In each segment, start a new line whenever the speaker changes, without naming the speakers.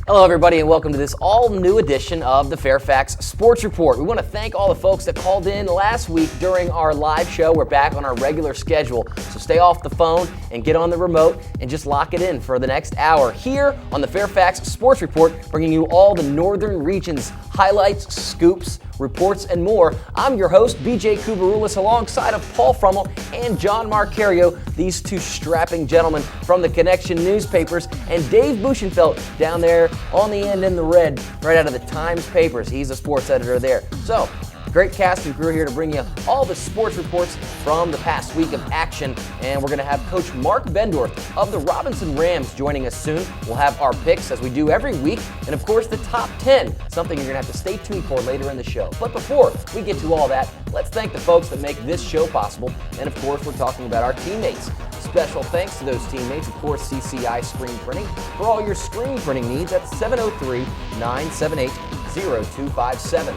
Hello, everybody, and welcome to this all-new edition of the Fairfax Sports Report. We want to thank all the folks that called in last week during our live show. We're back on our regular schedule, so stay off the phone and get on the remote and just lock it in for the next hour here on the Fairfax Sports Report, bringing you all the Northern Region's highlights, scoops, reports, and more. I'm your host, BJ Kubarulis, alongside of Paul Frummel and John Marcario, these two strapping gentlemen from the Connection newspapers, and Dave Buchenfeld down there on the end in the red, right out of the Times papers. He's a sports editor there. So, great cast and crew here to bring you all the sports reports from the past week of action. And we're going to have Coach Mark Bendorf of the Robinson Rams joining us soon. We'll have our picks as we do every week. And of course, the top 10, something you're going to have to stay tuned for later in the show. But before we get to all that, let's thank the folks that make this show possible. And of course, we're talking about our teammates. Special thanks to those teammates, of course, CCI Screen Printing. For all your screen printing needs, that's 703-978-0257.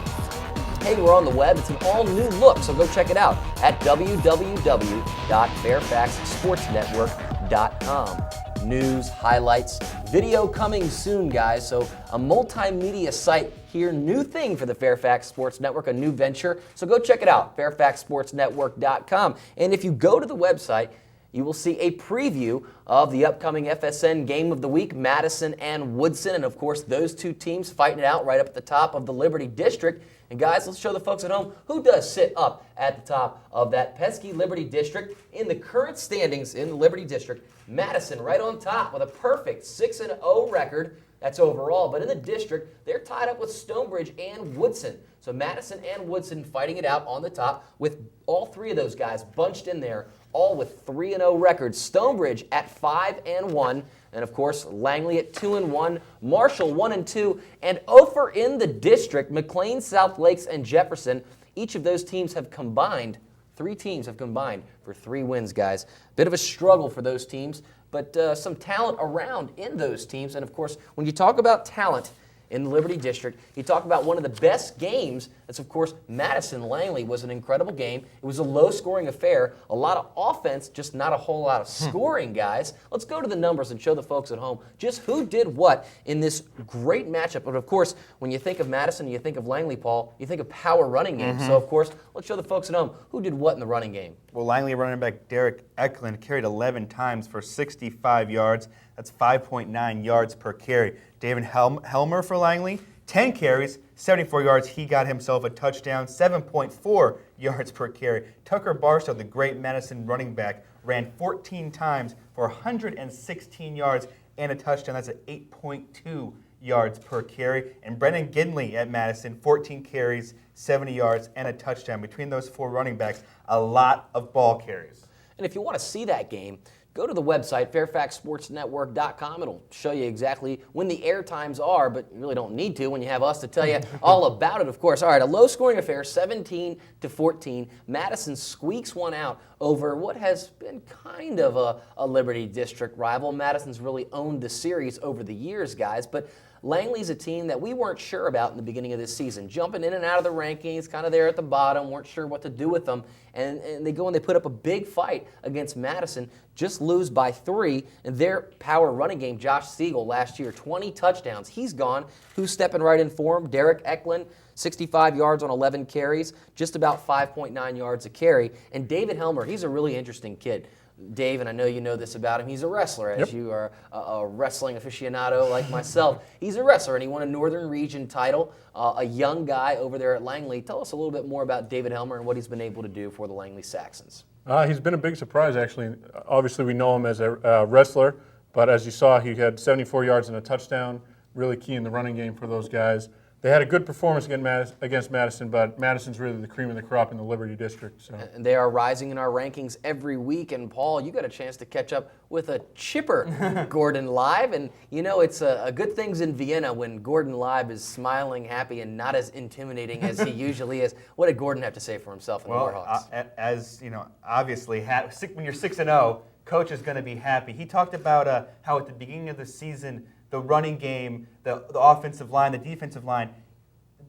Hey, we're on the web. It's an all-new look, so go check it out at www.fairfaxsportsnetwork.com. News, highlights, video coming soon, guys. So a multimedia site here, new thing for the Fairfax Sports Network, a new venture. So go check it out, fairfaxsportsnetwork.com. And if you go to the website, you will see a preview of the upcoming FSN Game of the Week, Madison and Woodson. And, of course, those two teams fighting it out right up at the top of the Liberty District. And, guys, let's show the folks at home who does sit up at the top of that pesky Liberty District. In the current standings in the Liberty District, Madison right on top with a perfect 6-0 record. That's overall. But in the district, they're tied up with Stonebridge and Woodson. So Madison and Woodson fighting it out on the top with all three of those guys bunched in there, all with 3-0 records. Stonebridge at 5-1, and of course Langley at 2-1, Marshall 1-2, and Ophir in the district. McLean, South Lakes, and Jefferson. Each of those teams have combined. 3 teams have combined for 3 wins, guys. Bit of a struggle for those teams, but some talent around in those teams. And of course, when you talk about talent in the Liberty District, you talk about one of the best games. That's, of course, Madison-Langley was an incredible game. It was a low-scoring affair, a lot of offense, just not a whole lot of scoring, guys. Let's go to the numbers and show the folks at home just who did what in this great matchup. But, of course, when you think of Madison, you think of Langley, Paul, you think of power running game. So, of course, let's show the folks at home who did what in the running game.
Well, Langley running back Derek Eklund carried 11 times for 65 yards. That's 5.9 yards per carry. David Helmer for Langley, 10 carries, 74 yards. He got himself a touchdown, 7.4 yards per carry. Tucker Barstow, the great Madison running back, ran 14 times for 116 yards and a touchdown. That's at 8.2 yards per carry. And Brendan Gidley at Madison, 14 carries, 70 yards, and a touchdown. Between those 4 running backs, a lot of ball carries.
And if you want to see that game, go to the website, fairfaxsportsnetwork.com. It'll show you exactly when the air times are, but you really don't need to when you have us to tell you all about it, of course. All right, a low-scoring affair, 17-14. Madison squeaks one out over what has been kind of a Liberty District rival. Madison's really owned the series over the years, guys, but Langley's a team that we weren't sure about in the beginning of this season. Jumping in and out of the rankings, kind of there at the bottom, weren't sure what to do with them. And they go and they put up a big fight against Madison, just lose by 3. And their power running game, Josh Siegel last year, 20 touchdowns. He's gone. Who's stepping right in for him? Derek Eklund, 65 yards on 11 carries, just about 5.9 yards a carry. And David Helmer, he's a really interesting kid. Dave, and I know you know this about him, he's a wrestler, as you are a wrestling aficionado like myself. He's a wrestler, and he won a Northern Region title, a young guy over there at Langley. Tell us a little bit more about David Helmer and what he's been able to do for the Langley Saxons.
He's been a big surprise, actually. Obviously, we know him as a wrestler, but as you saw, he had 74 yards and a touchdown, really key in the running game for those guys. They had a good performance against Madison, but Madison's really the cream of the crop in the Liberty District. So.
And they are rising in our rankings every week. And, Paul, you got a chance to catch up with a chipper Gordon Live. And, you know, it's a good things in Vienna when Gordon Live is smiling, happy, and not as intimidating as he usually is. What did Gordon have to say for himself in the Warhawks?
As you know, obviously, when you're 6-0, coach is going to be happy. He talked about how at the beginning of the season, the running game, the offensive line, the defensive line,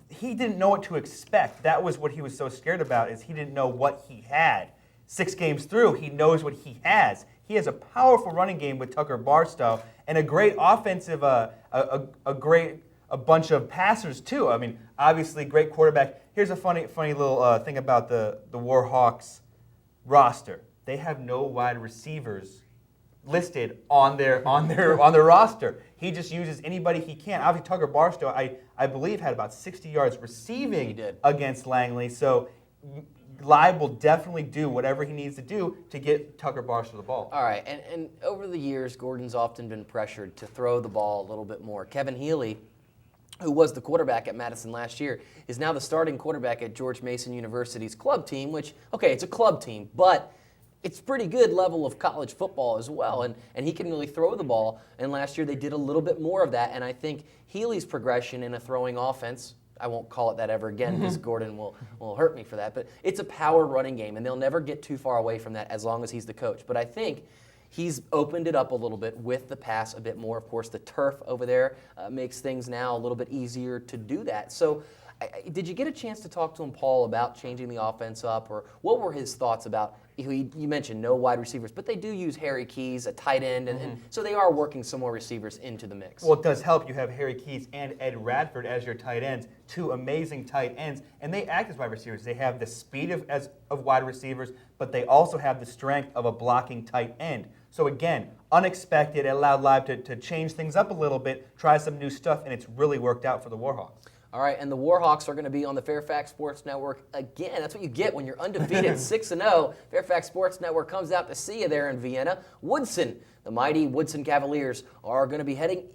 he didn't know what to expect. That was what he was so scared about, is he didn't know what he had. 6 games through, he knows what he has. He has a powerful running game with Tucker Barstow and a great offensive, a bunch of passers too. I mean, obviously, great quarterback. Here's a funny little thing about the Warhawks roster. They have no wide receivers listed on their roster. He just uses anybody he can. Obviously, Tucker Barstow, I believe, had about 60 yards receiving against Langley. So Live will definitely do whatever he needs to do to get Tucker Barstow the ball.
All right, and over the years, Gordon's often been pressured to throw the ball a little bit more. Kevin Healy, who was the quarterback at Madison last year, is now the starting quarterback at George Mason University's club team, which, okay, it's a club team, but it's pretty good level of college football as well, and he can really throw the ball. And last year they did a little bit more of that, and I think Healy's progression in a throwing offense, I won't call it that ever again because Gordon will hurt me for that, but it's a power running game, and they'll never get too far away from that as long as he's the coach. But I think he's opened it up a little bit with the pass a bit more. Of course, the turf over there makes things now a little bit easier to do that. So did you get a chance to talk to him, Paul, about changing the offense up, or what were his thoughts about, you mentioned no wide receivers, but they do use Harry Keys, a tight end, and so they are working some more receivers into the mix.
Well, it does help. You have Harry Keys and Ed Radford as your tight ends, 2 amazing tight ends, and they act as wide receivers. They have the speed of wide receivers, but they also have the strength of a blocking tight end. So again, unexpected. It allowed Live to change things up a little bit, try some new stuff, and it's really worked out for the Warhawks.
All right, and the Warhawks are going to be on the Fairfax Sports Network again. That's what you get when you're undefeated 6-0. Fairfax Sports Network comes out to see you there in Vienna. Woodson, the mighty Woodson Cavaliers, are going to be heading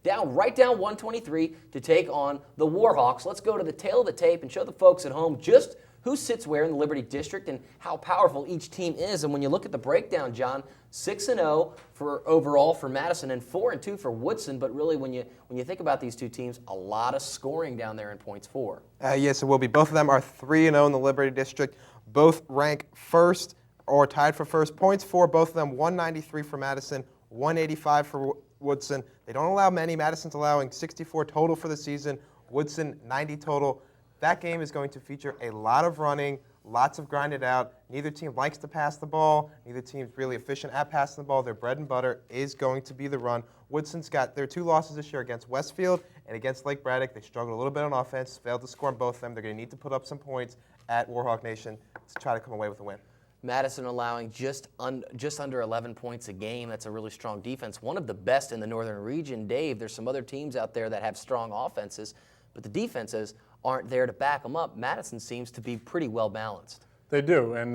right down 123 to take on the Warhawks. Let's go to the tail of the tape and show the folks at home just who sits where in the Liberty District and how powerful each team is. And when you look at the breakdown, John, 6-0 for overall for Madison and 4-2 for Woodson. But really, when you think about these two teams, a lot of scoring down there in points for.
Yes, it will be. Both of them are 3-0 in the Liberty District. Both rank first or tied for first points for. Both of them 193 for Madison, 185 for Woodson. They don't allow many. Madison's allowing 64 total for the season. Woodson 90 total. That game is going to feature a lot of running, lots of grinded out. Neither team likes to pass the ball. Neither team's really efficient at passing the ball. Their bread and butter is going to be the run. Woodson's got their 2 losses this year against Westfield and against Lake Braddock. They struggled a little bit on offense, failed to score on both of them. They're going to need to put up some points at Warhawk Nation to try to come away with a win.
Madison allowing just under 11 points a game. That's a really strong defense. One of the best in the Northern region, Dave. There's some other teams out there that have strong offenses, but the defenses aren't there to back them up. Madison seems to be pretty well balanced.
They do, and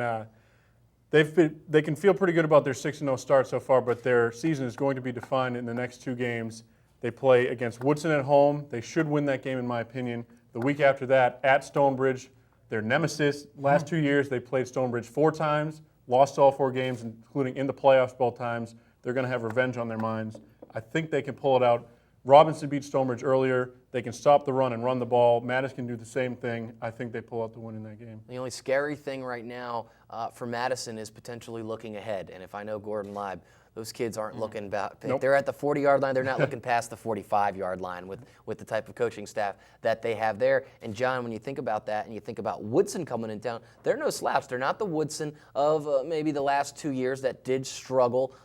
they can feel pretty good about their 6-0 start so far, but their season is going to be defined in the next 2 games. They play against Woodson at home. They should win that game, in my opinion. The week after that, at Stonebridge, their nemesis. Last 2 years, they played Stonebridge 4 times, lost all 4 games, including in the playoffs both times. They're going to have revenge on their minds. I think they can pull it out. Robinson beat Stonebridge earlier. They can stop the run and run the ball. Madison can do the same thing. I think they pull out the win in that game.
The only scary thing right now for Madison is potentially looking ahead. And if I know Gordon Live, those kids aren't looking about.
Nope.
They're at the 40-yard line. They're not looking past the 45-yard line with the type of coaching staff that they have there. And John, when you think about that and you think about Woodson coming in town, they're no slouch. They're not the Woodson of maybe the last 2 years that did struggle.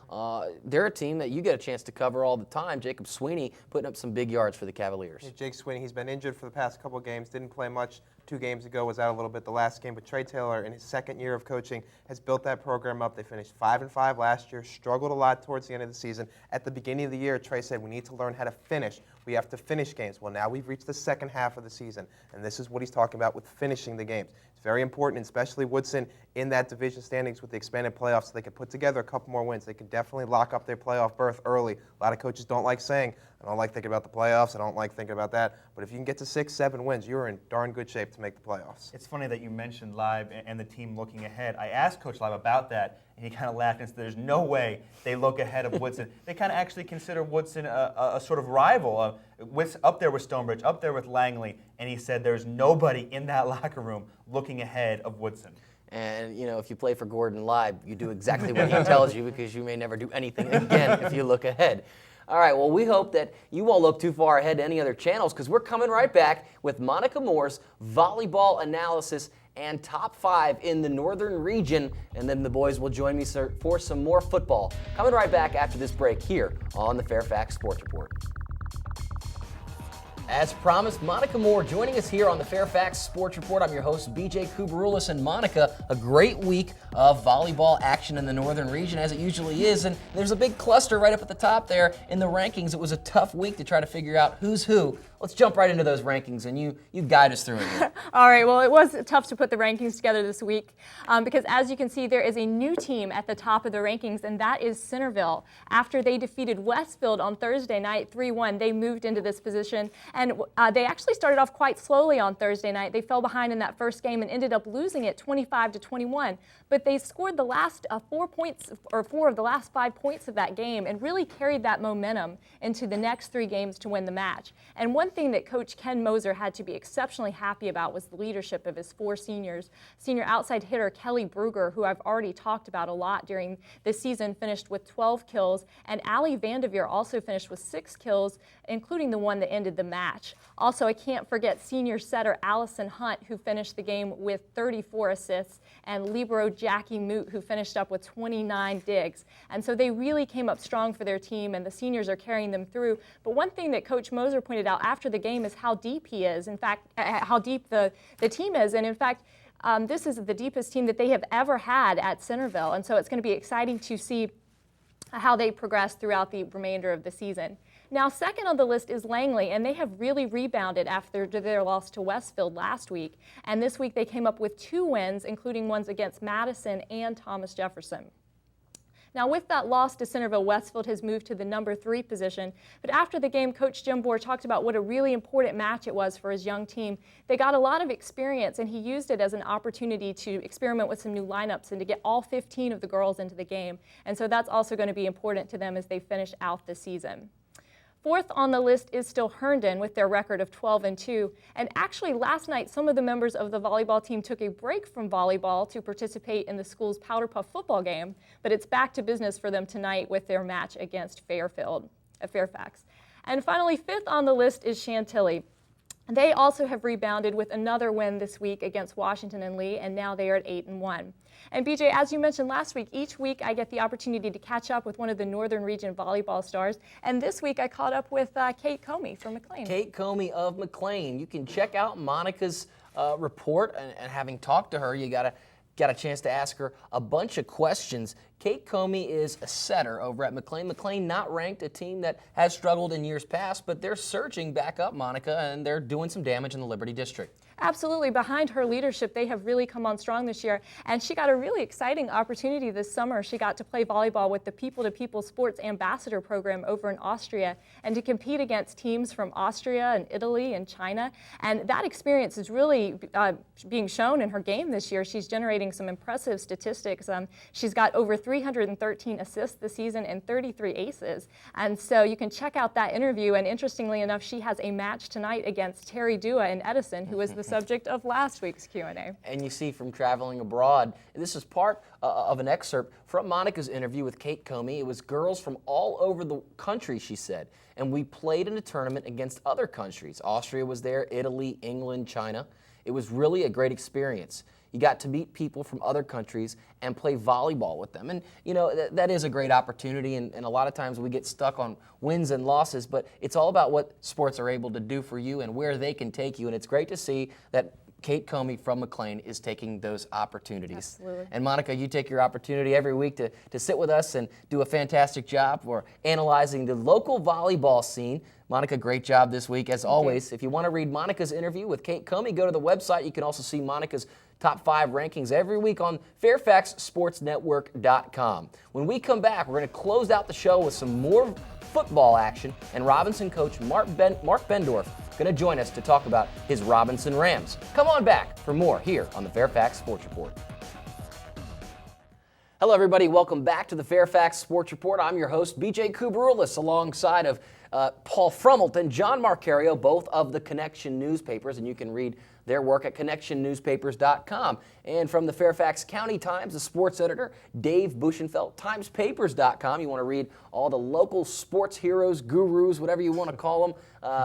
They're a team that you get a chance to cover all the time. Jacob Sweeney putting up some big yards for the Cavaliers.
Yeah, Jake Sweeney, he's been injured for the past couple of games, didn't play much 2 games ago, was out a little bit the last game, but Trey Taylor, in his 2nd year of coaching, has built that program up. They finished 5-5 last year, struggled a lot towards the end of the season. At the beginning of the year, Trey said, we need to learn how to finish. We have to finish games. Well, now we've reached the second half of the season, and this is what he's talking about with finishing the games. It's very important, especially Woodson in that division standings with the expanded playoffs, so they can put together a couple more wins. They can definitely lock up their playoff berth early. A lot of coaches don't like saying, I don't like thinking about the playoffs, I don't like thinking about that. But if you can get to 6-7 wins, you're in darn good shape to make the playoffs.
It's funny that you mentioned Live and the team looking ahead. I asked Coach Live about that, and he kind of laughed and said there's no way they look ahead of Woodson. They kind of actually consider Woodson a sort of rival, up there with Stonebridge, up there with Langley, and he said there's nobody in that locker room looking ahead of Woodson.
And, you know, if you play for Gordon Live, you do exactly what he tells you because you may never do anything again if you look ahead. All right, well, we hope that you won't look too far ahead to any other channels because we're coming right back with Monica Moore's volleyball analysis and top 5 in the Northern region. And then the boys will join me for some more football. Coming right back after this break here on the Fairfax Sports Report. As promised, Monica Moore joining us here on the Fairfax Sports Report. I'm your host, BJ Kubarulis. And Monica, a great week of volleyball action in the Northern region, as it usually is. And there's a big cluster right up at the top there in the rankings. It was a tough week to try to figure out who's who. Let's jump right into those rankings, and you guide us through it here.
All right, well, it was tough to put the rankings together this week because, as you can see, there is a new team at the top of the rankings, and that is Centerville. After they defeated Westfield on Thursday night 3-1, they moved into this position, and they actually started off quite slowly on Thursday night. They fell behind in that first game and ended up losing it 25-21, but they scored the last 4 points, or 4 of the last 5 points of that game, and really carried that momentum into the next 3 games to win the match. And one thing that Coach Ken Moser had to be exceptionally happy about was the leadership of his 4 seniors. Senior outside hitter Kelly Bruger, who I've already talked about a lot during this season, finished with 12 kills, and Allie Vandeveer also finished with 6 kills, including the one that ended the match. Also, I can't forget senior setter Allison Hunt, who finished the game with 34 assists, and libero Jackie Moot, who finished up with 29 digs. And so they really came up strong for their team, and the seniors are carrying them through. But one thing that Coach Moser pointed out after the game is how deep he is. In fact, how deep the team is. And in fact, this is the deepest team that they have ever had at Centerville. And so it's going to be exciting to see how they progress throughout the remainder of the season. Now, second on the list is Langley, and they have really rebounded after their loss to Westfield last week. And this week they came up with 2 wins, including ones against Madison and Thomas Jefferson. Now, with that loss to Centerville, Westfield has moved to the number 3 position. But after the game, Coach Jim Bohr talked about what a really important match it was for his young team. They got a lot of experience, and he used it as an opportunity to experiment with some new lineups and to get all 15 of the girls into the game. And so that's also going to be important to them as they finish out the season. Fourth on the list is still Herndon with their record of 12-2. And actually last night, some of the members of the volleyball team took a break from volleyball to participate in the school's Powder Puff football game, but it's back to business for them tonight with their match against Fairfax. And finally, fifth on the list is Chantilly. They also have rebounded with another win this week against Washington and Lee, and now they are at 8-1. And BJ, as you mentioned last week, each week I get the opportunity to catch up with one of the Northern Region volleyball stars. And this week I caught up with Kate Comey from McLean.
Kate Comey of McLean. You can check out Monica's report, and having talked to her, you got a chance to ask her a bunch of questions. Kate Comey is a setter over at McLean. McLean not ranked, a team that has struggled in years past, but they're surging back up, Monica, and they're doing some damage in the Liberty District.
Absolutely. Behind her leadership, they have really come on strong this year. And she got a really exciting opportunity this summer. She got to play volleyball with the People to People Sports Ambassador Program over in Austria and to compete against teams from Austria and Italy and China. And that experience is really being shown in her game this year. She's generating some impressive statistics. She's got over 313 assists this season and 33 aces. And so you can check out that interview. And interestingly enough, she has a match tonight against Terry Dua in Edison, who is the subject of last week's Q&A.
And you see from Traveling Abroad, this is part of an excerpt from Monica's interview with Kate Comey. It was girls from all over the country, she said, and we played in a tournament against other countries. Austria was there, Italy, England, China. It was really a great experience. You got to meet people from other countries and play volleyball with them. And, you know, that is a great opportunity, and a lot of times we get stuck on wins and losses, but it's all about what sports are able to do for you and where they can take you. And it's great to see that Kate Comey from McLean is taking those opportunities.
Absolutely.
And Monica, you take your opportunity every week to sit with us and do a fantastic job for analyzing the local volleyball scene. Monica, great job this week, as always. If you want to read Monica's interview with Kate Comey, go to the website. You can also see Monica's top 5 rankings every week on FairfaxSportsNetwork.com. When we come back, we're going to close out the show with some more football action, and Robinson coach Mark Bendorf going to join us to talk about his Robinson Rams. Come on back for more here on the Fairfax Sports Report. Hello, everybody. Welcome back to the Fairfax Sports Report. I'm your host, BJ Kubarulis, alongside of Paul Frummelt and John Marcario, both of the Connection newspapers, and you can read their work at connectionnewspapers.com. And from the Fairfax County Times, the sports editor, Dave Buschenfeld, timespapers.com. You want to read all the local sports heroes, gurus, whatever you want to call them.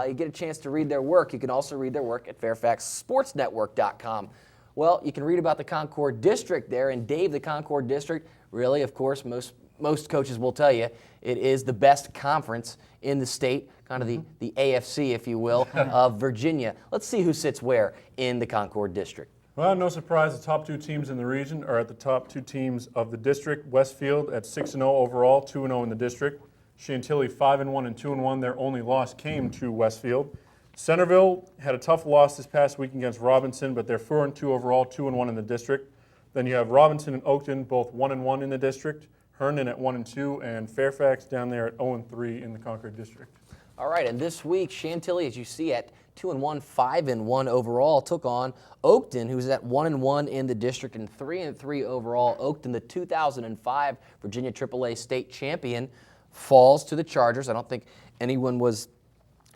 You get a chance to read their work. You can also read their work at fairfaxsportsnetwork.com. Well, you can read about the Concord District there, and Dave, the Concord District, really, of course, most coaches will tell you, it is the best conference in the state, kind of the AFC, if you will, of Virginia. Let's see who sits where in the Concord District.
Well, no surprise, the top 2 teams in the region are at the top 2 teams of the district. Westfield at 6-0 overall, 2-0 in the district. Chantilly 5-1 and 2-1. Their only loss came to Westfield. Centerville had a tough loss this past week against Robinson, but they're 4-2 overall, 2-1 in the district. Then you have Robinson and Oakton, both 1-1 in the district. Herndon at 1-2, and Fairfax down there at 0-3 in the Concord District.
All right, and this week, Chantilly, as you see, at 2-1, 5-1 overall, took on Oakton, who's at 1-1 in the district and 3-3 overall. Oakton, the 2005 Virginia AAA state champion, falls to the Chargers. I don't think anyone was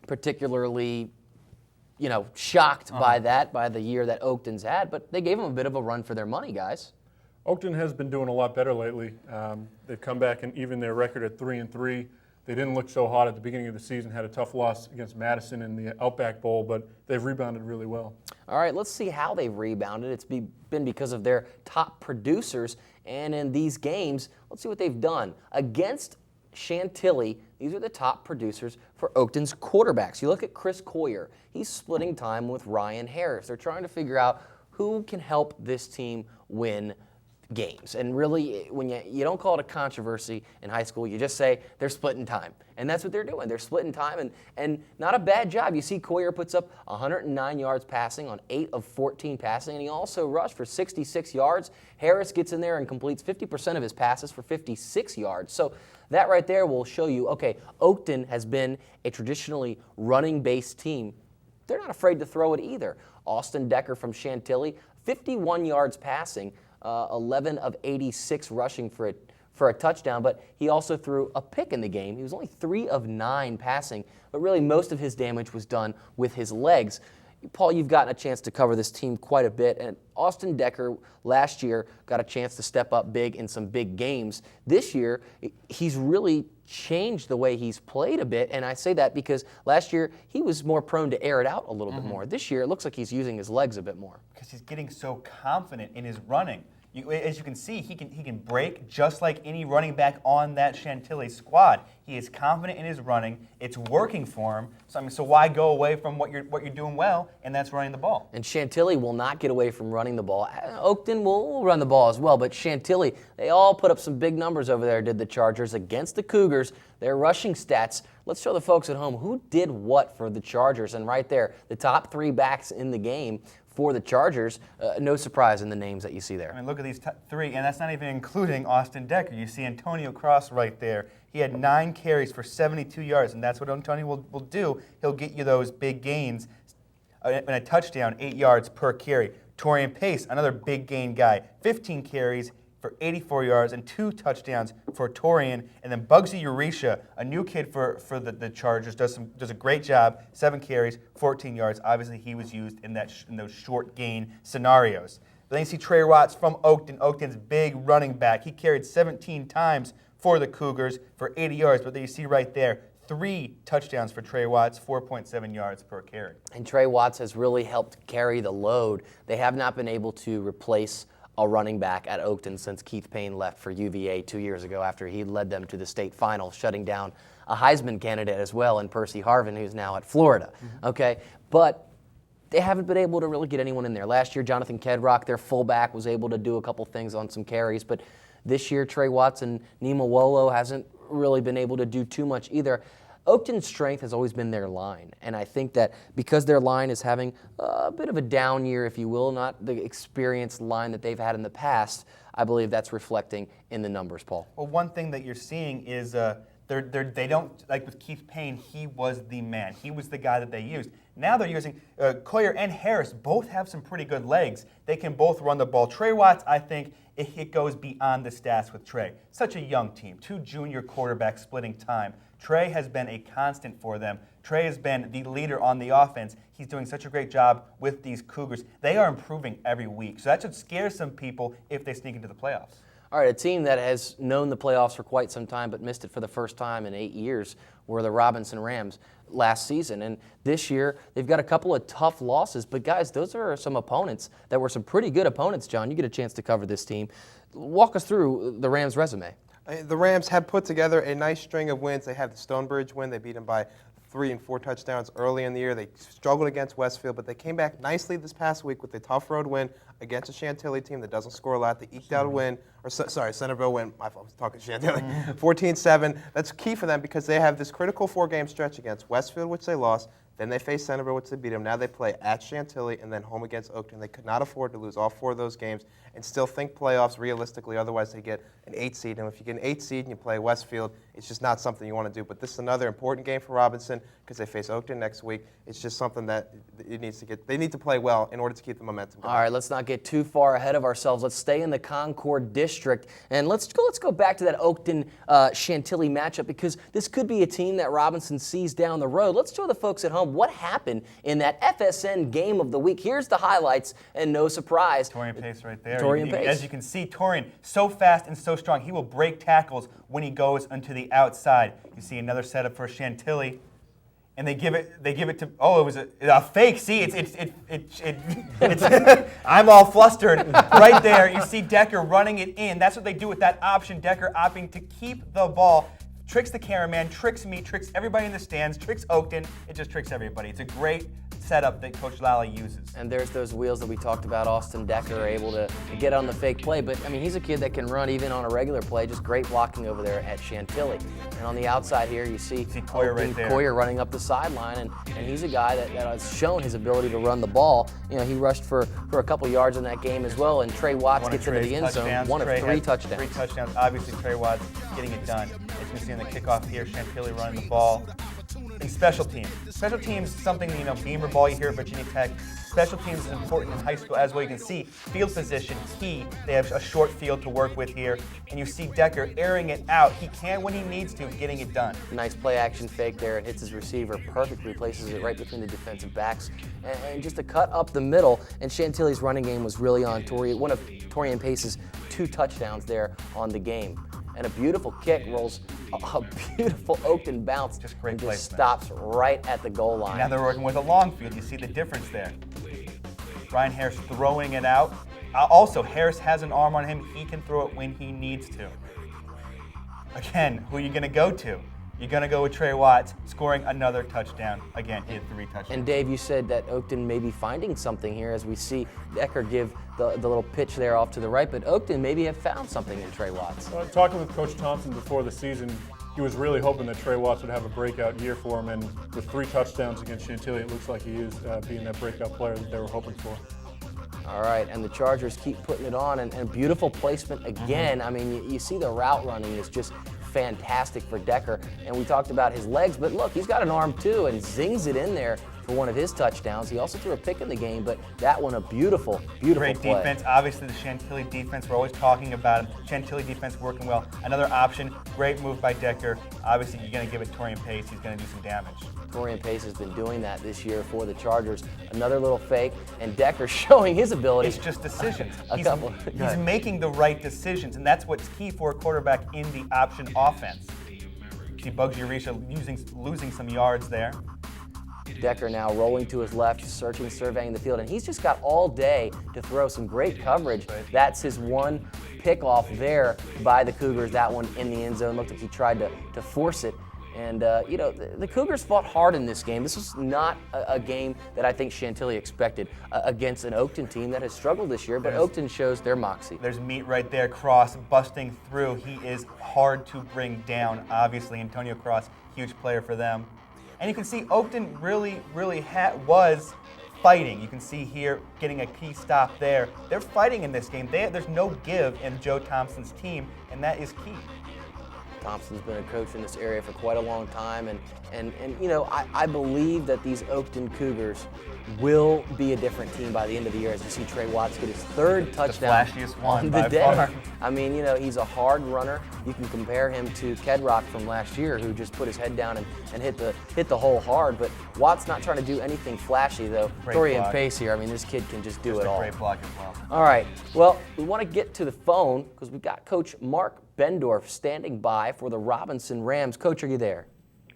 particularly, shocked by that, by the year that Oakton's had, but they gave them a bit of a run for their money, guys.
Oakton has been doing a lot better lately. They've come back and even their record at 3-3. They didn't look so hot at the beginning of the season, had a tough loss against Madison in the Outback Bowl, but they've rebounded really well.
All right, let's see how they've rebounded. It's been because of their top producers, and in these games, let's see what they've done. Against Chantilly, these are the top producers for Oakton's quarterbacks. You look at Chris Coyer. He's splitting time with Ryan Harris. They're trying to figure out who can help this team win games. And really, when you don't call it a controversy in high school, you just say they're splitting time. And that's what they're doing. They're splitting time, and not a bad job. You see Coyer puts up 109 yards passing on 8 of 14 passing, and he also rushed for 66 yards. Harris gets in there and completes 50% of his passes for 56 yards. So that right there will show you, okay, Oakton has been a traditionally running-based team. They're not afraid to throw it either. Austin Decker from Chantilly, 51 yards passing, 11 of 86 rushing for a touchdown, but he also threw a pick in the game. He was only 3 of 9 passing, but really most of his damage was done with his legs. Paul, you've gotten a chance to cover this team quite a bit, and Austin Decker last year got a chance to step up big in some big games. This year, he's really changed the way he's played a bit, and I say that because last year he was more prone to air it out a little bit more. This year, it looks like he's using his legs a bit more.
Because he's getting so confident in his running. As you can see, he can break just like any running back on that Chantilly squad. He is confident in his running. It's working for him. So why go away from what you're doing well, and that's running the ball.
And Chantilly will not get away from running the ball. Oakton will run the ball as well, but Chantilly, they all put up some big numbers over there, did the Chargers, against the Cougars. Their rushing stats, let's show the folks at home who did what for the Chargers. And right there, the top 3 backs in the game for the Chargers, no surprise in the names that you see there.
I mean, look at these 3, and that's not even including Austin Decker. You see Antonio Cross right there. He had 9 carries for 72 yards, and that's what Antonio will do. He'll get you those big gains and a touchdown, 8 yards per carry. Torian Pace, another big gain guy, 15 carries for 84 yards and 2 touchdowns for Torian. And then Bugsy Euretia, a new kid for the Chargers, does a great job, 7 carries, 14 yards. Obviously, he was used in those short gain scenarios. But then you see Trey Watts from Oakton, Oakton's big running back. He carried 17 times for the Cougars for 80 yards. But then you see right there, 3 touchdowns for Trey Watts, 4.7 yards per carry.
And Trey Watts has really helped carry the load. They have not been able to replace a running back at Oakton since Keith Payne left for UVA 2 years ago after he led them to the state final, shutting down a Heisman candidate as well in Percy Harvin, who's now at Florida. Okay, but they haven't been able to really get anyone in there. Last year, Jonathan Kedrock, their fullback, was able to do a couple things on some carries, but this year, Trey Watts and Nima Wolo hasn't really been able to do too much either. Oakton's strength has always been their line, and I think that because their line is having a bit of a down year, if you will, not the experienced line that they've had in the past, I believe that's reflecting in the numbers, Paul.
Well, one thing that you're seeing is they don't, like with Keith Payne, he was the man. He was the guy that they used. Now they're using Coyer and Harris, both have some pretty good legs. They can both run the ball. Trey Watts, I think, it goes beyond the stats with Trey. Such a young team, 2 junior quarterbacks splitting time. Trey has been a constant for them. Trey has been the leader on the offense. He's doing such a great job with these Cougars. They are improving every week, so that should scare some people if they sneak into the playoffs.
All right, a team that has known the playoffs for quite some time but missed it for the first time in 8 years were the Robinson Rams last season. And this year, they've got a couple of tough losses. But, guys, those are some opponents that were some pretty good opponents, John. You get a chance to cover this team. Walk us through the Rams' resume.
The Rams have put together a nice string of wins. They have the Stonebridge win. They beat them by 3 and 4 touchdowns early in the year. They struggled against Westfield, but they came back nicely this past week with a tough road win against a Chantilly team that doesn't score a lot. They eked out a win, Centerville win. My fault, I was talking Chantilly. 14-7. That's key for them because they have this critical 4-game stretch against Westfield, which they lost. Then they face Centerville, which they beat them. Now they play at Chantilly and then home against Oakton. They could not afford to lose all 4 of those games and still think playoffs realistically. Otherwise, they get an 8 seed. And if you get an 8 seed and you play Westfield, it's just not something you want to do. But this is another important game for Robinson because they face Oakton next week. It's just something that it needs to get. They need to play well in order to keep the momentum going.
All right, let's not get too far ahead of ourselves. Let's stay in the Concord district and let's go back to that Oakton Chantilly matchup because this could be a team that Robinson sees down the road. Let's show the folks at home what happened in that FSN game of the week. Here's the highlights, and no surprise.
Torian Pace right there.
Torian Pace.
As you can see, Torian, so fast and so strong. He will break tackles when he goes onto the outside. You see another setup for Chantilly. And they give it to, oh, it was a fake. See, it's I'm all flustered right there. You see Decker running it in. That's what they do with that option. Decker opting to keep the ball. Tricks the cameraman, tricks me, tricks everybody in the stands, tricks Oakton. It just tricks everybody. It's a great setup that Coach Lally uses.
And there's those wheels that we talked about. Austin Decker able to get on the fake play. But, I mean, he's a kid that can run even on a regular play. Just great blocking over there at Chantilly. And on the outside here, you see
Coyer right there.
Coyer running up the sideline. And he's a guy that has shown his ability to run the ball. You know, he rushed for a couple yards in that game as well. And Trey Watts gets into the end zone. One of 3 touchdowns.
3 touchdowns. Obviously, Trey Watts getting it done. As you can see on the kickoff here, Chantilly running the ball. And special teams. Special teams is something, you know, Beamer ball you hear at Virginia Tech. Special teams is important in high school as well. You can see field position key. They have a short field to work with here. And you see Decker airing it out. He can when he needs to, getting it done.
Nice play action fake there. It hits his receiver perfectly, places it right between the defensive backs. And just a cut up the middle. And Chantilly's running game was really on one of Torian Pace's 2 touchdowns there on the game. And a beautiful kick rolls a beautiful Oakton bounce.
Just great
and just
placement.
stops right at the goal line.
Now they're working with a long field. You see the difference there. Ryan Harris throwing it out. Also, Harris has an arm on him. He can throw it when he needs to. Again, who are you going to go to? You're going to go with Trey Watts, scoring another touchdown. Again, he had 3 touchdowns.
And Dave, you said that Oakton may be finding something here as we see Decker give the little pitch there off to the right, but Oakton maybe have found something in Trey Watts.
Talking with Coach Thompson before the season, he was really hoping that Trey Watts would have a breakout year for him, and with 3 touchdowns against Chantilly, it looks like he is being that breakout player that they were hoping for.
All right, and the Chargers keep putting it on, and beautiful placement again. I mean, you see the route running is just fantastic for Decker, and we talked about his legs, but look, he's got an arm too, and zings it in there for one of his touchdowns. He also threw a pick in the game, but that one a beautiful
Great
play.
defense. Obviously, the Chantilly defense, we're always talking about him. Chantilly defense working well. Another option, great move by Decker. Obviously, you're going to give it Torian Pace. He's going to do some damage.
Torian Pace has been doing that this year for the Chargers. Another little fake, and Decker showing his ability.
It's just decisions.
He's
making the right decisions, and that's what's key for a quarterback in the option offense. See Bugsy Arisha losing some yards there.
Decker now rolling to his left, surveying the field, and he's just got all day to throw some great coverage. That's his one pick-off there by the Cougars, that one in the end zone. Looked like he tried to force it. And, you know, the Cougars fought hard in this game. This was not a game that I think Chantilly expected against an Oakton team that has struggled this year, but Oakton shows their moxie.
There's meat right there. Cross busting through. He is hard to bring down, obviously. Antonio Cross, huge player for them. And you can see Oakton really was fighting. You can see here getting a key stop there. They're fighting in this game. There's no give in Joe Thompson's team, and that is key.
Thompson's been a coach in this area for quite a long time, and you know, I believe that these Oakton Cougars will be a different team by the end of the year as you see Trey Watts get his third touchdown
flashiest one
on
by
the day.
far.
I mean, you know, he's a hard runner. You can compare him to Kedrock from last year, who just put his head down and hit the hole hard. But Watts not trying to do anything flashy, though.
Great
Dorian
block.
Pace here. I mean, this kid can just do it all.
Great block as well.
All right. Well, we want to get to the phone because we've got Coach Mark Bendorf standing by for the Robinson Rams. Coach, are you there?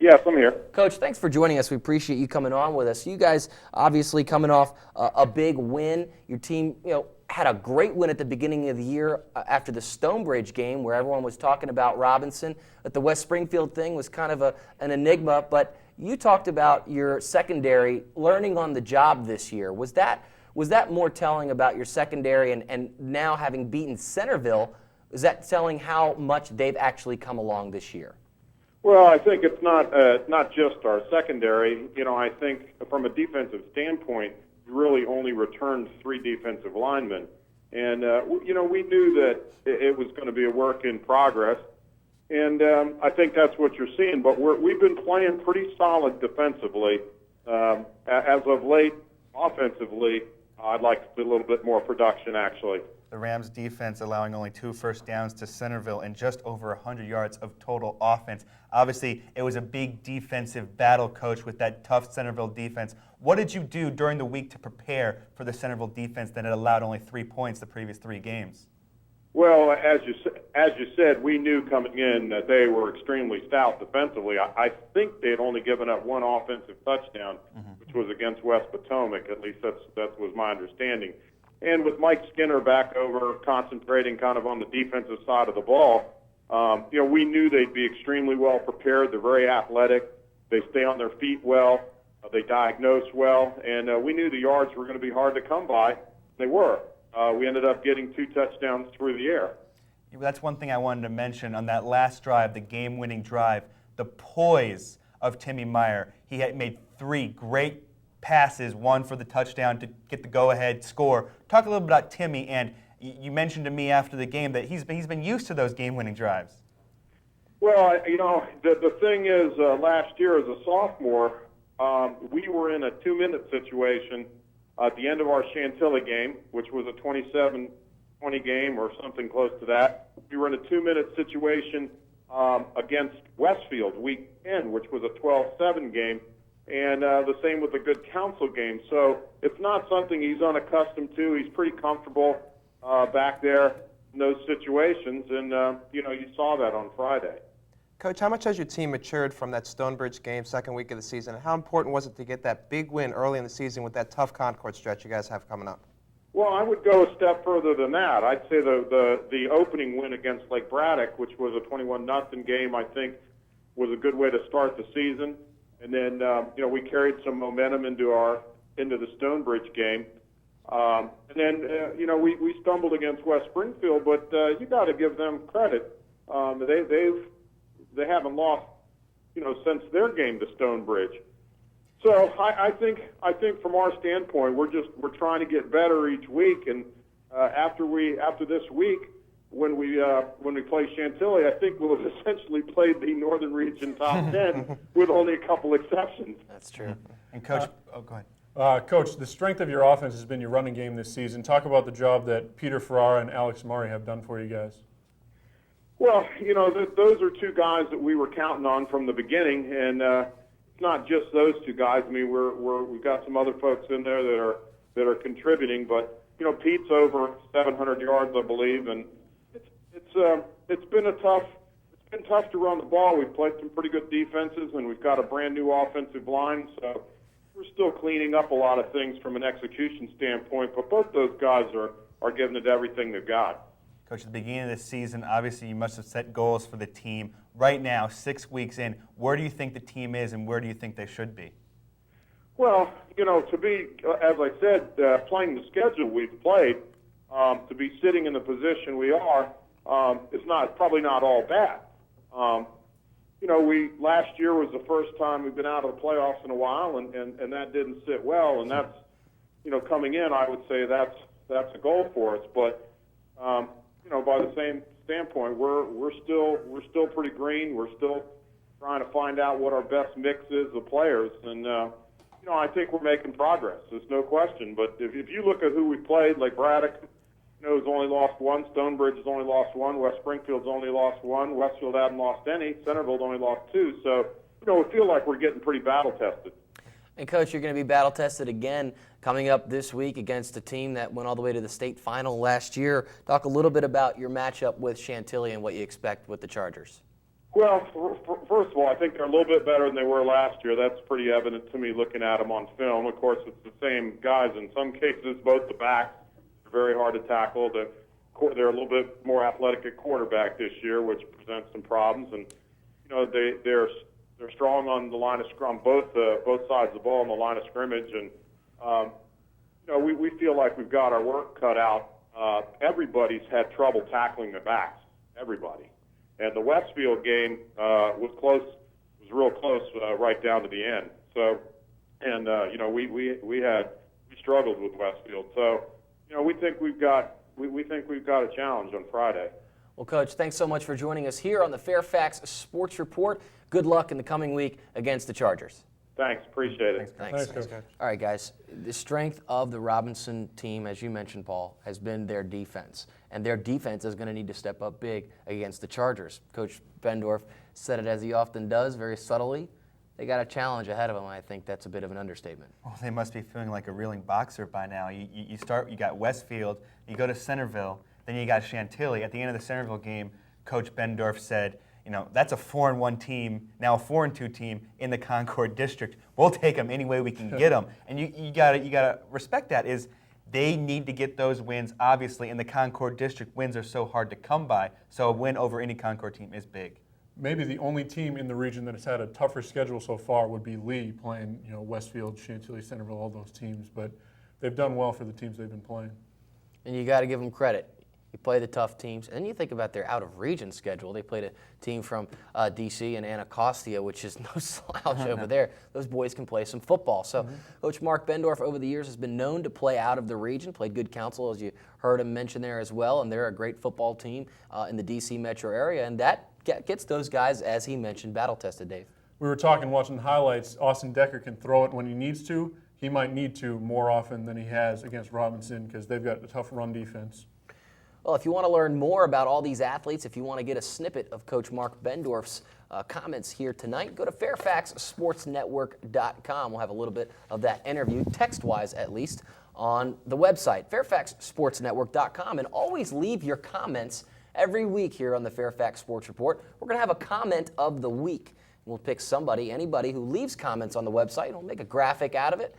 Yes, I'm here.
Coach, thanks for joining us. We appreciate you coming on with us. You guys obviously coming off a big win. Your team, you know, had a great win at the beginning of the year after the Stonebridge game where everyone was talking about Robinson. But the West Springfield thing was kind of an enigma. But you talked about your secondary learning on the job this year. Was that more telling about your secondary and now having beaten Centerville? Is that telling how much they've actually come along this year?
Well, I think it's not just our secondary. You know, I think from a defensive standpoint, we really only returned 3 defensive linemen. And, you know, we knew that it was going to be a work in progress. And I think that's what you're seeing. But we've been playing pretty solid defensively. As of late, offensively, I'd like to see a little bit more production, actually.
The Rams defense allowing only 2 first downs to Centerville and just over 100 yards of total offense. Obviously, it was a big defensive battle, Coach, with that tough Centerville defense. What did you do during the week to prepare for the Centerville defense that had allowed only 3 points the previous 3 games?
Well, as you said, we knew coming in that they were extremely stout defensively. I think they had only given up 1 offensive touchdown, which was against West Potomac. At least that was my understanding. And with Mike Skinner back over concentrating kind of on the defensive side of the ball, you know, we knew they'd be extremely well prepared. They're very athletic. They stay on their feet well. They diagnose well. And we knew the yards were going to be hard to come by. They were. We ended up getting 2 touchdowns through the air.
That's one thing I wanted to mention on that last drive, the game-winning drive, the poise of Timmy Meyer. He had made 3 great passes, 1 for the touchdown to get the go-ahead score. Talk a little bit about Timmy, and you mentioned to me after the game that he's been used to those game-winning drives.
Well, you know, the thing is, last year as a sophomore, we were in a 2-minute situation at the end of our Chantilly game, which was a 27-20 game or something close to that. We were in a 2-minute situation against Westfield week 10, which was a 12-7 game. And the same with the Good Counsel game. So it's not something he's unaccustomed to. He's pretty comfortable back there in those situations. And, you know, you saw that on Friday.
Coach, how much has your team matured from that Stonebridge game, second week of the season? And how important was it to get that big win early in the season with that tough Concord stretch you guys have coming up?
Well, I would go a step further than that. I'd say the opening win against Lake Braddock, which was a 21-0 game, I think was a good way to start the season. And then, you know, we carried some momentum into the Stonebridge game. And then, you know, we stumbled against West Springfield, but you got to give them credit. They haven't lost, you know, since their game to Stonebridge. So I think from our standpoint, we're trying to get better each week. And after this week, when we play Chantilly, I think we'll have essentially played the Northern Region top 10 with only a couple exceptions.
That's true.
And Coach, go ahead.
Coach, the strength of your offense has been your running game this season. Talk about the job that Peter Ferrara and Alex Murray have done for you guys.
Well, you know, those are 2 guys that we were counting on from the beginning, and it's not just those 2 guys. I mean, we've got some other folks in there that are contributing, but you know, Pete's over 700 yards, I believe, and it's been tough to run the ball. We've played some pretty good defenses, and we've got a brand new offensive line, so we're still cleaning up a lot of things from an execution standpoint. But both those guys are giving it everything they've got.
Coach, at the beginning of the season, obviously you must have set goals for the team. Right now, 6 weeks in, where do you think the team is and where do you think they should be?
Well, you know, to be, as I said, playing the schedule we've played, to be sitting in the position we are, it's probably not all bad. You know, last year was the first time we've been out of the playoffs in a while, and that didn't sit well. And that's, you know, coming in, I would say that's a goal for us. But by the same standpoint, we're still pretty green. We're still trying to find out what our best mix is of players, and I think we're making progress. There's no question. But if you look at who we played, like Braddock, has only lost one. Stonebridge has only lost one. West Springfield's only lost one. Westfield hasn't lost any. Centerville's only lost two. So, we feel like we're getting pretty battle tested.
And, Coach, you're going to be battle tested again coming up this week against a team that went all the way to the state final last year. Talk a little bit about your matchup with Chantilly and what you expect with the Chargers.
Well, first of all, I think they're a little bit better than they were last year. That's pretty evident to me looking at them on film. Of course, it's the same guys in some cases, both the backs. Very hard to tackle. They're a little bit more athletic at quarterback this year, which presents some problems. And they're strong on the line of scrum, both sides of the ball on the line of scrimmage. And we feel like we've got our work cut out. Everybody's had trouble tackling the backs. Everybody. And the Westfield game was close. Was real close right down to the end. So, and we struggled with Westfield. So. We think we've got a challenge on Friday.
Well, Coach, thanks so much for joining us here on the Fairfax Sports Report. Good luck in the coming week against the Chargers.
Thanks, appreciate it.
Thanks.
Coach.
All right, guys. The strength of the Robinson team, as you mentioned, Paul, has been their defense, and their defense is going to need to step up big against the Chargers. Coach Bendorf said it as he often does, very subtly. They got a challenge ahead of them. I think that's a bit of an understatement.
Well, they must be feeling like a reeling boxer by now. You got Westfield, you go to Centerville, then you got Chantilly. At the end of the Centerville game, Coach Bendorf said, that's a 4-1 team, now a 4-2 team in the Concord District. We'll take them any way we can get them. And you gotta respect that. Is they need to get those wins. Obviously, in the Concord District, wins are so hard to come by. So a win over any Concord team is big.
Maybe the only team in the region that has had a tougher schedule so far would be Lee, playing Westfield, Chantilly, Centerville, all those teams. But they've done well for the teams they've been playing.
And you got to give them credit. You play the tough teams, and you think about their out-of-region schedule. They played a team from D.C. and Anacostia, which is no slouch over there. Those boys can play some football. So Coach Mark Bendorf over the years has been known to play out of the region, played good counsel, as you heard him mention there as well, and they're a great football team in the D.C. metro area, and that gets those guys, as he mentioned, battle-tested, Dave.
We were watching the highlights. Austin Decker can throw it when he needs to. He might need to more often than he has against Robinson because they've got a tough run defense.
Well, if you want to learn more about all these athletes, if you want to get a snippet of Coach Mark Bendorf's comments here tonight, go to fairfaxsportsnetwork.com. We'll have a little bit of that interview, text-wise at least, on the website, fairfaxsportsnetwork.com. And always leave your comments every week here on the Fairfax Sports Report. We're going to have a comment of the week. We'll pick anybody who leaves comments on the website. We'll make a graphic out of it.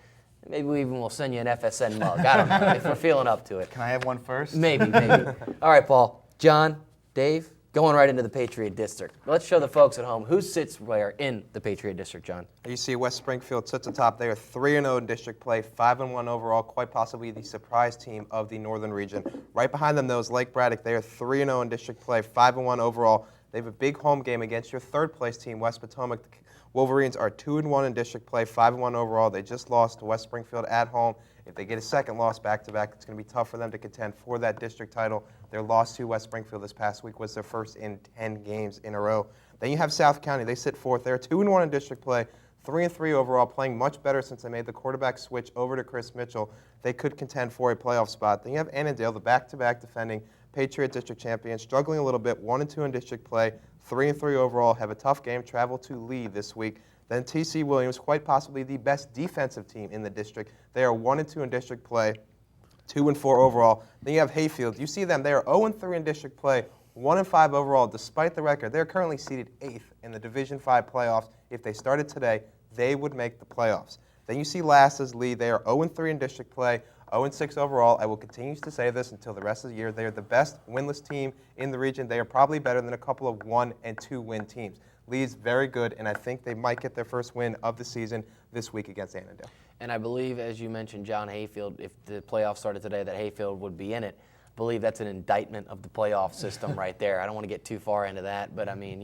Maybe we even will send you an FSN mug. I don't know if we're feeling up to it.
Can I have one first?
Maybe. All right, Paul, John, Dave, going right into the Patriot District. Let's show the folks at home who sits where in the Patriot District, John.
You see West Springfield sits atop. They are 3-0 in district play, 5-1 overall, quite possibly the surprise team of the northern region. Right behind them, though, is Lake Braddock. They are 3-0 in district play, 5-1 overall. They have a big home game against your third-place team, West Potomac. The Wolverines are 2-1 in district play, 5-1 overall. They just lost to West Springfield at home. If they get a second loss back-to-back, it's going to be tough for them to contend for that district title. Their loss to West Springfield this past week was their first in 10 games in a row. Then you have South County. They sit fourth. They're 2-1 in district play, 3-3 overall, playing much better since they made the quarterback switch over to Chris Mitchell. They could contend for a playoff spot. Then you have Annandale, the back-to-back defending Patriot District champion, struggling a little bit, 1-2 in district play, 3-3 overall, have a tough game, travel to Lee this week. Then T.C. Williams, quite possibly the best defensive team in the district. They are 1-2 in district play, 2-4 overall. Then you have Hayfield. You see them, they are 0-3 in district play, 1-5 overall, despite the record. They're currently seeded 8th in the Division V playoffs. If they started today, they would make the playoffs. Then you see last as Lee. They are 0-3 in district play, 0-6 overall. I will continue to say this until the rest of the year. They are the best winless team in the region. They are probably better than a couple of 1- and 2-win teams. Lee's very good, and I think they might get their first win of the season this week against Annandale.
And I believe, as you mentioned, John Hayfield, if the playoffs started today, that Hayfield would be in it. I believe that's an indictment of the playoff system right there. I don't want to get too far into that, but I mean,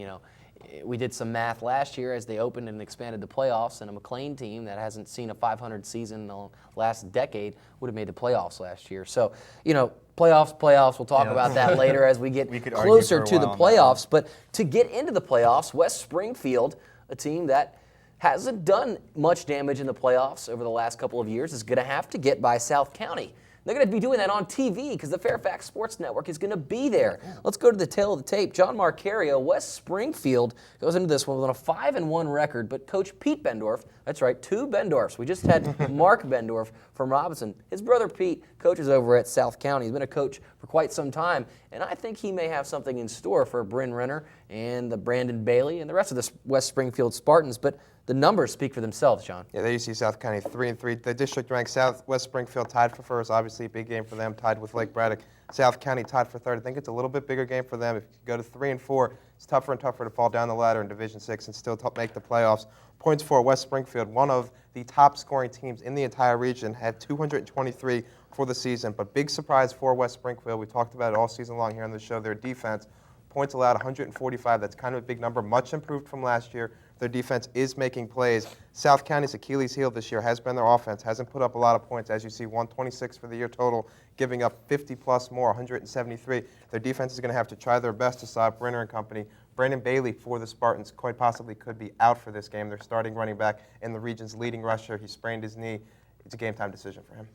We did some math last year as they opened and expanded the playoffs, and a McLean team that hasn't seen a 500 season in the last decade would have made the playoffs last year. So, playoffs, we'll talk about that later as we get
could argue
closer
for a
to the
while on that one.
playoffs. But to get into the playoffs, West Springfield, a team that hasn't done much damage in the playoffs over the last couple of years, is going to have to get by South County. They're going to be doing that on TV because the Fairfax Sports Network is going to be there. Let's go to the tail of the tape. John Marcario, West Springfield, goes into this one with a 5-1 record, but Coach Pete Bendorf, that's right, 2 Bendorfs. We just had Mark Bendorf from Robinson. His brother Pete coaches over at South County. He's been a coach for quite some time, and I think he may have something in store for Bryn Renner and the Brandon Bailey and the rest of the West Springfield Spartans, but the numbers speak for themselves, John.
Yeah, there you see South County 3-3. The district ranked West Springfield tied for first. Obviously, a big game for them, tied with Lake Braddock. South County tied for third. I think it's a little bit bigger game for them. If you go to 3-4, it's tougher and tougher to fall down the ladder in Division 6 and still make the playoffs. Points for West Springfield, one of the top scoring teams in the entire region, had 223 for the season. But big surprise for West Springfield. We talked about it all season long here on the show. Their defense, points allowed 145. That's kind of a big number, much improved from last year. Their defense is making plays. South County's Achilles heel this year has been their offense. Hasn't put up a lot of points. As you see, 126 for the year total, giving up 50-plus more, 173. Their defense is going to have to try their best to stop Brenner and company. Brandon Bailey for the Spartans quite possibly could be out for this game. They're starting running back in the region's leading rusher. He sprained his knee. It's a game-time decision for him.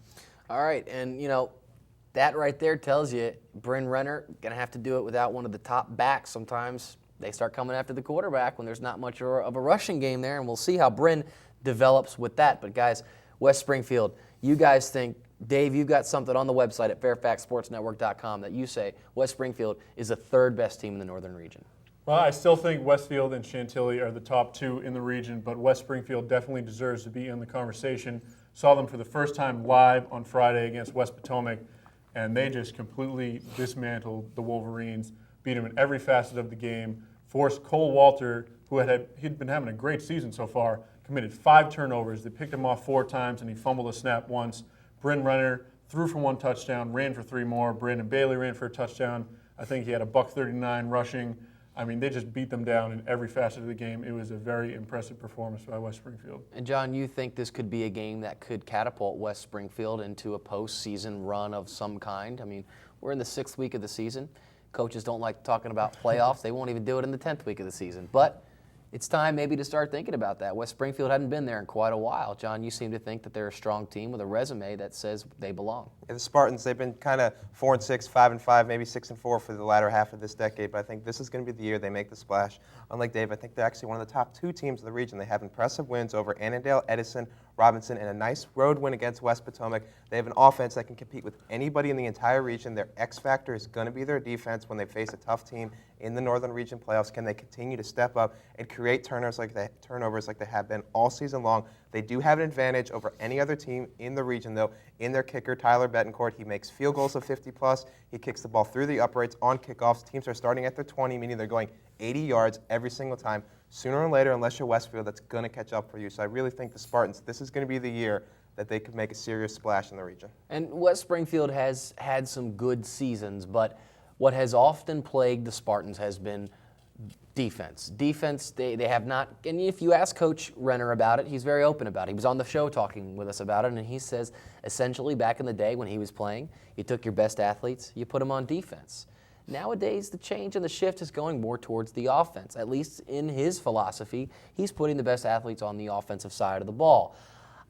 All right, and that right there tells you Bryn Renner going to have to do it without one of the top backs. Sometimes they start coming after the quarterback when there's not much of a rushing game there, and we'll see how Bryn develops with that. But guys, West Springfield, you guys think, Dave, you've got something on the website at fairfaxsportsnetwork.com that you say West Springfield is the 3rd best team in the northern region.
Well, I still think Westfield and Chantilly are the top 2 in the region, but West Springfield definitely deserves to be in the conversation. Saw them for the first time live on Friday against West Potomac, and they just completely dismantled the Wolverines, beat them in every facet of the game, forced Cole Walter, who he'd been having a great season so far, committed 5 turnovers. They picked him off 4 times, and he fumbled a snap once. Bryn Renner threw for 1 touchdown, ran for 3 more. Brandon Bailey ran for a touchdown. I think he had a $139 rushing. I mean, they just beat them down in every facet of the game. It was a very impressive performance by West Springfield.
And John, you think this could be a game that could catapult West Springfield into a postseason run of some kind? I mean, we're in the 6th week of the season. Coaches don't like talking about playoffs. They won't even do it in the 10th week of the season. But it's time maybe to start thinking about that. West Springfield hadn't been there in quite a while. John, you seem to think that they're a strong team with a resume that says they belong.
Yeah, the Spartans, they've been kind of 4-6, 5-5, maybe 6-4 for the latter half of this decade, but I think this is going to be the year they make the splash. Unlike Dave, I think they're actually one of the top 2 teams in the region. They have impressive wins over Annandale, Edison, Robinson, and a nice road win against West Potomac. They have an offense that can compete with anybody in the entire region. Their X factor is going to be their defense when they face a tough team in the Northern Region playoffs. Can they continue to step up and create turnovers like they have been all season long? They do have an advantage over any other team in the region, though. In their kicker, Tyler Betancourt, he makes field goals of 50-plus. He kicks the ball through the uprights on kickoffs. Teams are starting at their 20, meaning they're going 80 yards every single time. Sooner or later, unless you're Westfield, that's going to catch up for you. So I really think the Spartans, this is going to be the year that they could make a serious splash in the region.
And West Springfield has had some good seasons, but what has often plagued the Spartans has been defense. Defense, they have not, and if you ask Coach Renner about it, he's very open about it. He was on the show talking with us about it, and he says essentially back in the day when he was playing, you took your best athletes, you put them on defense. Nowadays, the change and the shift is going more towards the offense. At least in his philosophy, he's putting the best athletes on the offensive side of the ball.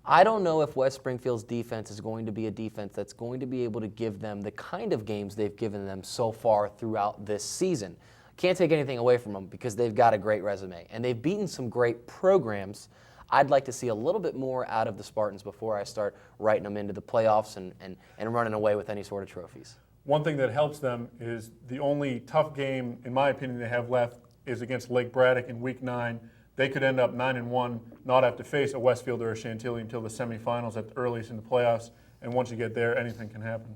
I don't know if West Springfield's defense is going to be a defense that's going to be able to give them the kind of games they've given them so far throughout this season. Can't take anything away from them because they've got a great resume, and they've beaten some great programs. I'd like to see a little bit more out of the Spartans before I start writing them into the playoffs and running away with any sort of trophies.
One thing that helps them is the only tough game, in my opinion, they have left is against Lake Braddock in Week 9. They could end up 9-1, not have to face a Westfield or a Chantilly until the semifinals at the earliest in the playoffs. And once you get there, anything can happen.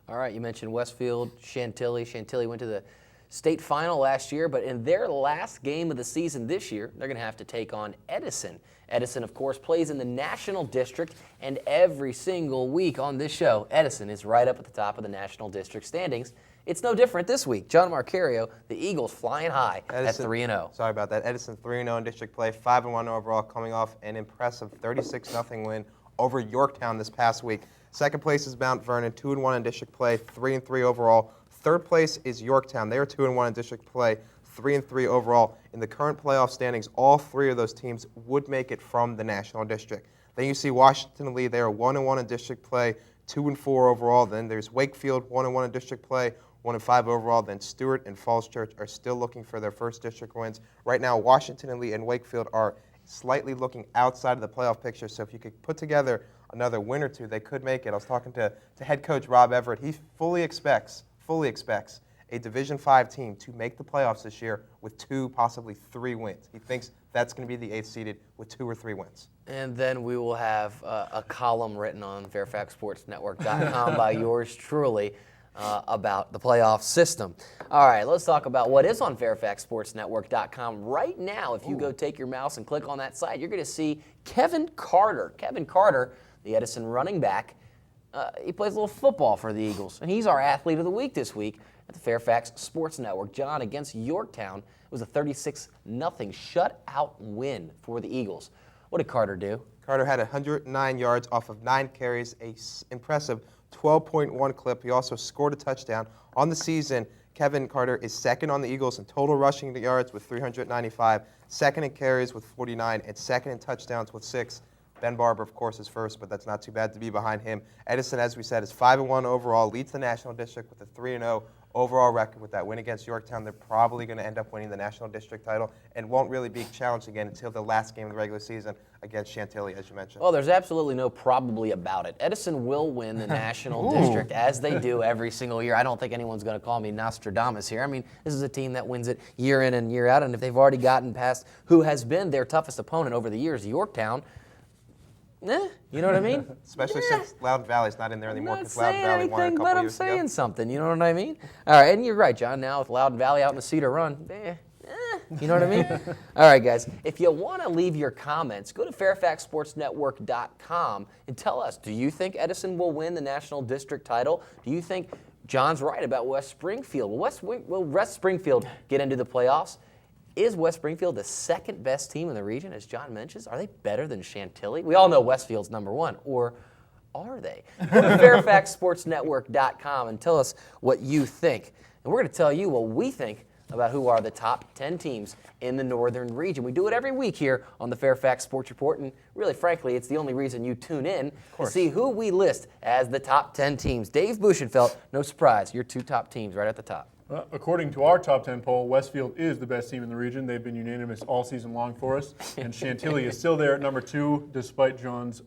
All right, you mentioned Westfield, Chantilly. Chantilly went to the state final last year, but in their last game of the season this year, they're going to have to take on Edison. Edison, of course, plays in the National District, and every single week on this show, Edison is right up at the top of the National District standings. It's no different this week. John Marcario, the Eagles flying high at 3-0.
Sorry about that. Edison 3-0 in district play, 5-1 overall, coming off an impressive 36-0 win over Yorktown this past week. Second place is Mount Vernon, 2-1 in district play, 3-3 overall. Third place is Yorktown. They are 2-1 in district play, 3-3 overall. In the current playoff standings, all three of those teams would make it from the national district. Then you see Washington Lee. They are 1-1 in district play, 2-4 overall. Then there's Wakefield, 1-1 in district play, 1-5 overall. Then Stewart and Falls Church are still looking for their first district wins. Right now, Washington Lee and Wakefield are slightly looking outside of the playoff picture. So if you could put together another win or two, they could make it. I was talking to head coach Rob Everett. He fully expects a Division V team to make the playoffs this year with 2, possibly 3 wins. He thinks that's going to be the 8th seeded with 2 or 3 wins.
And then we will have a column written on FairfaxSportsNetwork.com by yours truly about the playoff system. All right, let's talk about what is on FairfaxSportsNetwork.com right now. If you go take your mouse and click on that site, you're going to see Kevin Carter. Kevin Carter, the Edison running back, he plays a little football for the Eagles, and he's our athlete of the week this week at the Fairfax Sports Network. John, against Yorktown, it was a 36-0 shutout win for the Eagles. What did Carter do?
Carter had 109 yards off of 9 carries, a impressive 12.1 clip. He also scored a touchdown. On the season, Kevin Carter is second on the Eagles in total rushing yards with 395, second in carries with 49, and second in touchdowns with 6. Ben Barber, of course, is first, but that's not too bad to be behind him. Edison, as we said, is 5-1 overall, leads the national district with a 3-0 overall record. With that win against Yorktown, they're probably going to end up winning the national district title and won't really be challenged again until the last game of the regular season against Chantilly, as you mentioned.
Well, there's absolutely no probably about it. Edison will win the national district, as they do every single year. I don't think anyone's going to call me Nostradamus here. I mean, this is a team that wins it year in and year out, and if they've already gotten past who has been their toughest opponent over the years, Yorktown, you know what I mean?
Especially since Loudon Valley's not in there anymore
Not
because Loudon
saying
Valley won a
anything,
couple
but I'm
years
saying
ago.
something. You know what I mean? All right, and you're right, John. Now with Loudon Valley out in the Cedar Run, you know what I mean? All right, guys. If you want to leave your comments, go to FairfaxSportsNetwork.com and tell us, do you think Edison will win the national district title? Do you think John's right about West Springfield? Will West Springfield get into the playoffs? Is West Springfield the second best team in the region, as John mentions? Are they better than Chantilly? We all know Westfield's number 1, or are they? Go to FairfaxSportsNetwork.com and tell us what you think. And we're going to tell you what we think about who are the top 10 teams in the northern region. We do it every week here on the Fairfax Sports Report, and really, frankly, it's the only reason you tune in to see who we list as the top 10 teams. Dave Buchenfeld, no surprise, your 2 top teams right at the top.
According to our top 10 poll, Westfield is the best team in the region. They've been unanimous all season long for us. And Chantilly is still there at number 2, despite John's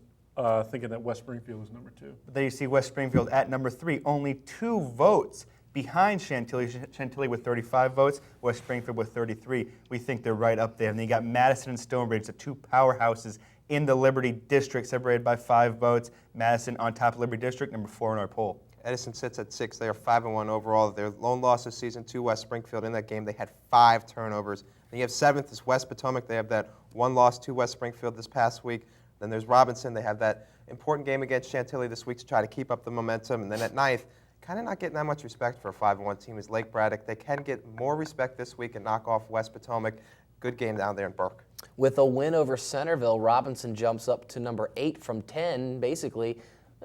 thinking that West Springfield is number 2.
But there you see West Springfield at number 3, only 2 votes behind Chantilly. Chantilly with 35 votes, West Springfield with 33. We think they're right up there. And then you got Madison and Stonebridge, the 2 powerhouses in the Liberty District, separated by 5 votes. Madison on top of Liberty District, number 4 in our poll.
Edison sits at 6. They are 5-1 overall. Their lone loss this season to West Springfield. In that game, they had 5 turnovers. Then you have 7th is West Potomac. They have that 1 loss to West Springfield this past week. Then there's Robinson. They have that important game against Chantilly this week to try to keep up the momentum. And then at 9th, kind of not getting that much respect for a 5-1 team is Lake Braddock. They can get more respect this week and knock off West Potomac. Good game down there in Burke.
With a win over Centerville, Robinson jumps up to number 8 from 10. Basically,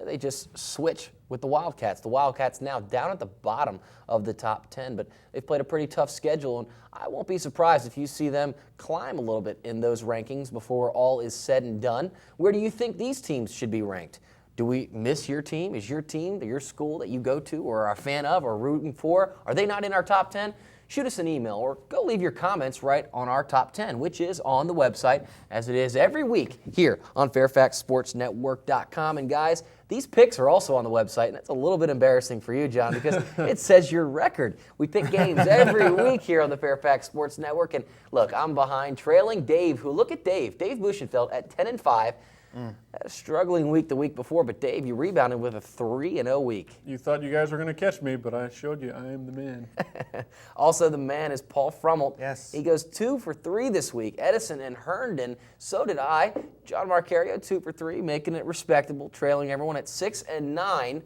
they just switch with the Wildcats. The Wildcats now down at the bottom of the top 10, but they've played a pretty tough schedule, and I won't be surprised if you see them climb a little bit in those rankings before all is said and done. Where do you think these teams should be ranked? Do we miss your team? Is your team, your school that you go to or are a fan of or rooting for, are they not in our top 10? Shoot us an email or go leave your comments right on our top 10, which is on the website, as it is every week here on FairfaxSportsNetwork.com. And guys, these picks are also on the website, and that's a little bit embarrassing for you, John, because it says your record. We pick games every week here on the Fairfax Sports Network. And look, I'm behind trailing Dave, who, look at Dave Buchenfeld at 10-5. Had a struggling week the week before, but Dave, you rebounded with a 3-0 week.
You thought you guys were going to catch me, but I showed you I am the man.
Also, the man is Paul Frummelt.
Yes.
He goes 2 for 3 this week. Edison and Herndon, so did I. John Marcario, 2 for 3, making it respectable, trailing everyone at 6 and 9.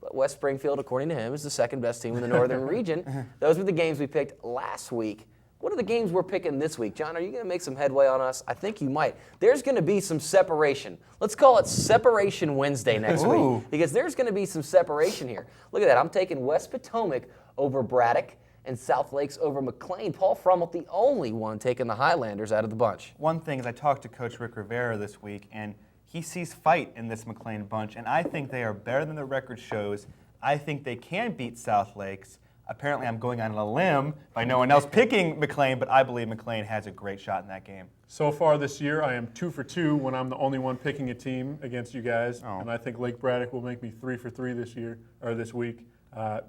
But West Springfield, according to him, is the second best team in the Northern region. Those were the games we picked last week. What are the games we're picking this week? John, are you going to make some headway on us? I think you might. There's going to be some separation. Let's call it Separation Wednesday next week, because there's going to be some separation here. Look at that. I'm taking West Potomac over Braddock and South Lakes over McLean. Paul Frummelt, the only one taking the Highlanders out of the bunch.
One thing is I talked to Coach Rick Rivera this week, and he sees fight in this McLean bunch, and I think they are better than the record shows. I think they can beat South Lakes. Apparently, I'm going on a limb by no one else picking McLean, but I believe McLean has a great shot in that game.
So far this year, I am 2 for 2 when I'm the only one picking a team against you guys, and I think Lake Braddock will make me 3 for 3 this week.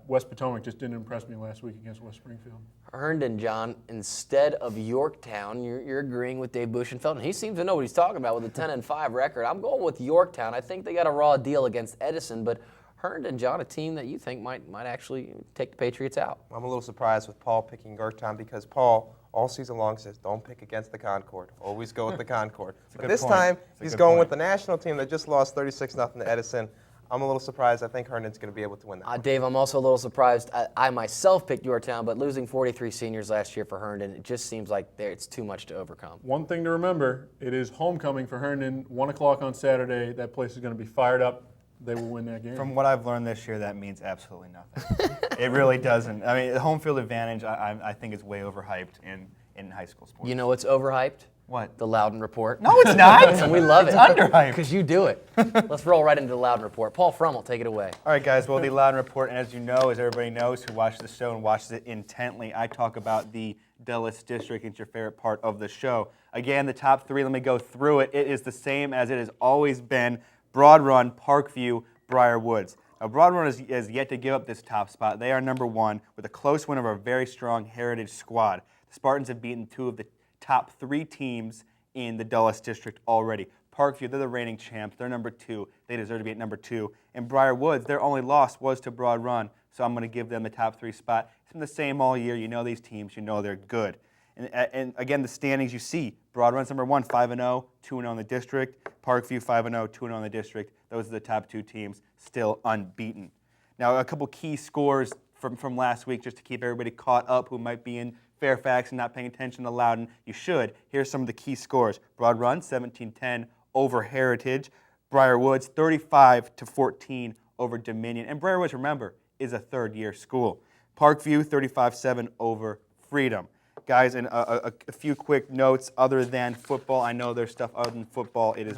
West Potomac just didn't impress me last week against West Springfield.
Herndon, John, instead of Yorktown, you're agreeing with Dave Bushenfeld, and he seems to know what he's talking about with a 10-5 record. I'm going with Yorktown. I think they got a raw deal against Edison, but Herndon, John, a team that you think might actually take the Patriots out.
I'm a little surprised with Paul picking Yorktown because Paul, all season long, says don't pick against the Concord. Always go with the Concord. But this time, he's going with the national team that just lost 36-0 to Edison. I'm a little surprised. I think Herndon's going to be able to win that.
Dave, I'm also a little surprised. I myself picked Yorktown, but losing 43 seniors last year for Herndon, it just seems like it's too much to overcome.
One thing to remember, it is homecoming for Herndon, 1 o'clock on Saturday. That place is going to be fired up. They will win that game.
From what I've learned this year, that means absolutely nothing. It really doesn't. I mean, the home field advantage, I think, is way overhyped in high school sports.
You know what's overhyped?
What?
The Loudon Report.
No, it's not.
And we love it.
It's underhyped.
Because you do it. Let's roll right into the Loudon Report. Paul Frummelt, take it away.
All right, guys. Well, the Loudon Report, and as you know, as everybody knows who watches the show and watches it intently, I talk about the Dulles District. It's your favorite part of the show. Again, the top 3, let me go through it. It is the same as it has always been. Broad Run, Parkview, Briar Woods. Now, Broad Run has yet to give up this top spot. They are number 1 with a close win over a very strong Heritage squad. The Spartans have beaten 2 of the top 3 teams in the Dulles District already. Parkview, they're the reigning champs. They're number 2. They deserve to be at number 2. And Briar Woods, their only loss was to Broad Run, so I'm going to give them the top 3 spot. It's been the same all year. You know these teams. You know they're good. And again, the standings you see. Broad Run's number 1, 5-0, 2-0 in the district. Parkview, 5-0, 2-0 in the district. Those are the top 2 teams, still unbeaten. Now, a couple key scores from last week, just to keep everybody caught up who might be in Fairfax and not paying attention to Loudon. You should. Here's some of the key scores. Broad Run, 17-10 over Heritage. Briar Woods, 35-14 over Dominion. And Briar Woods, remember, is a third-year school. Parkview, 35-7 over Freedom. Guys, and a few quick notes other than football. I know there's stuff other than football. It is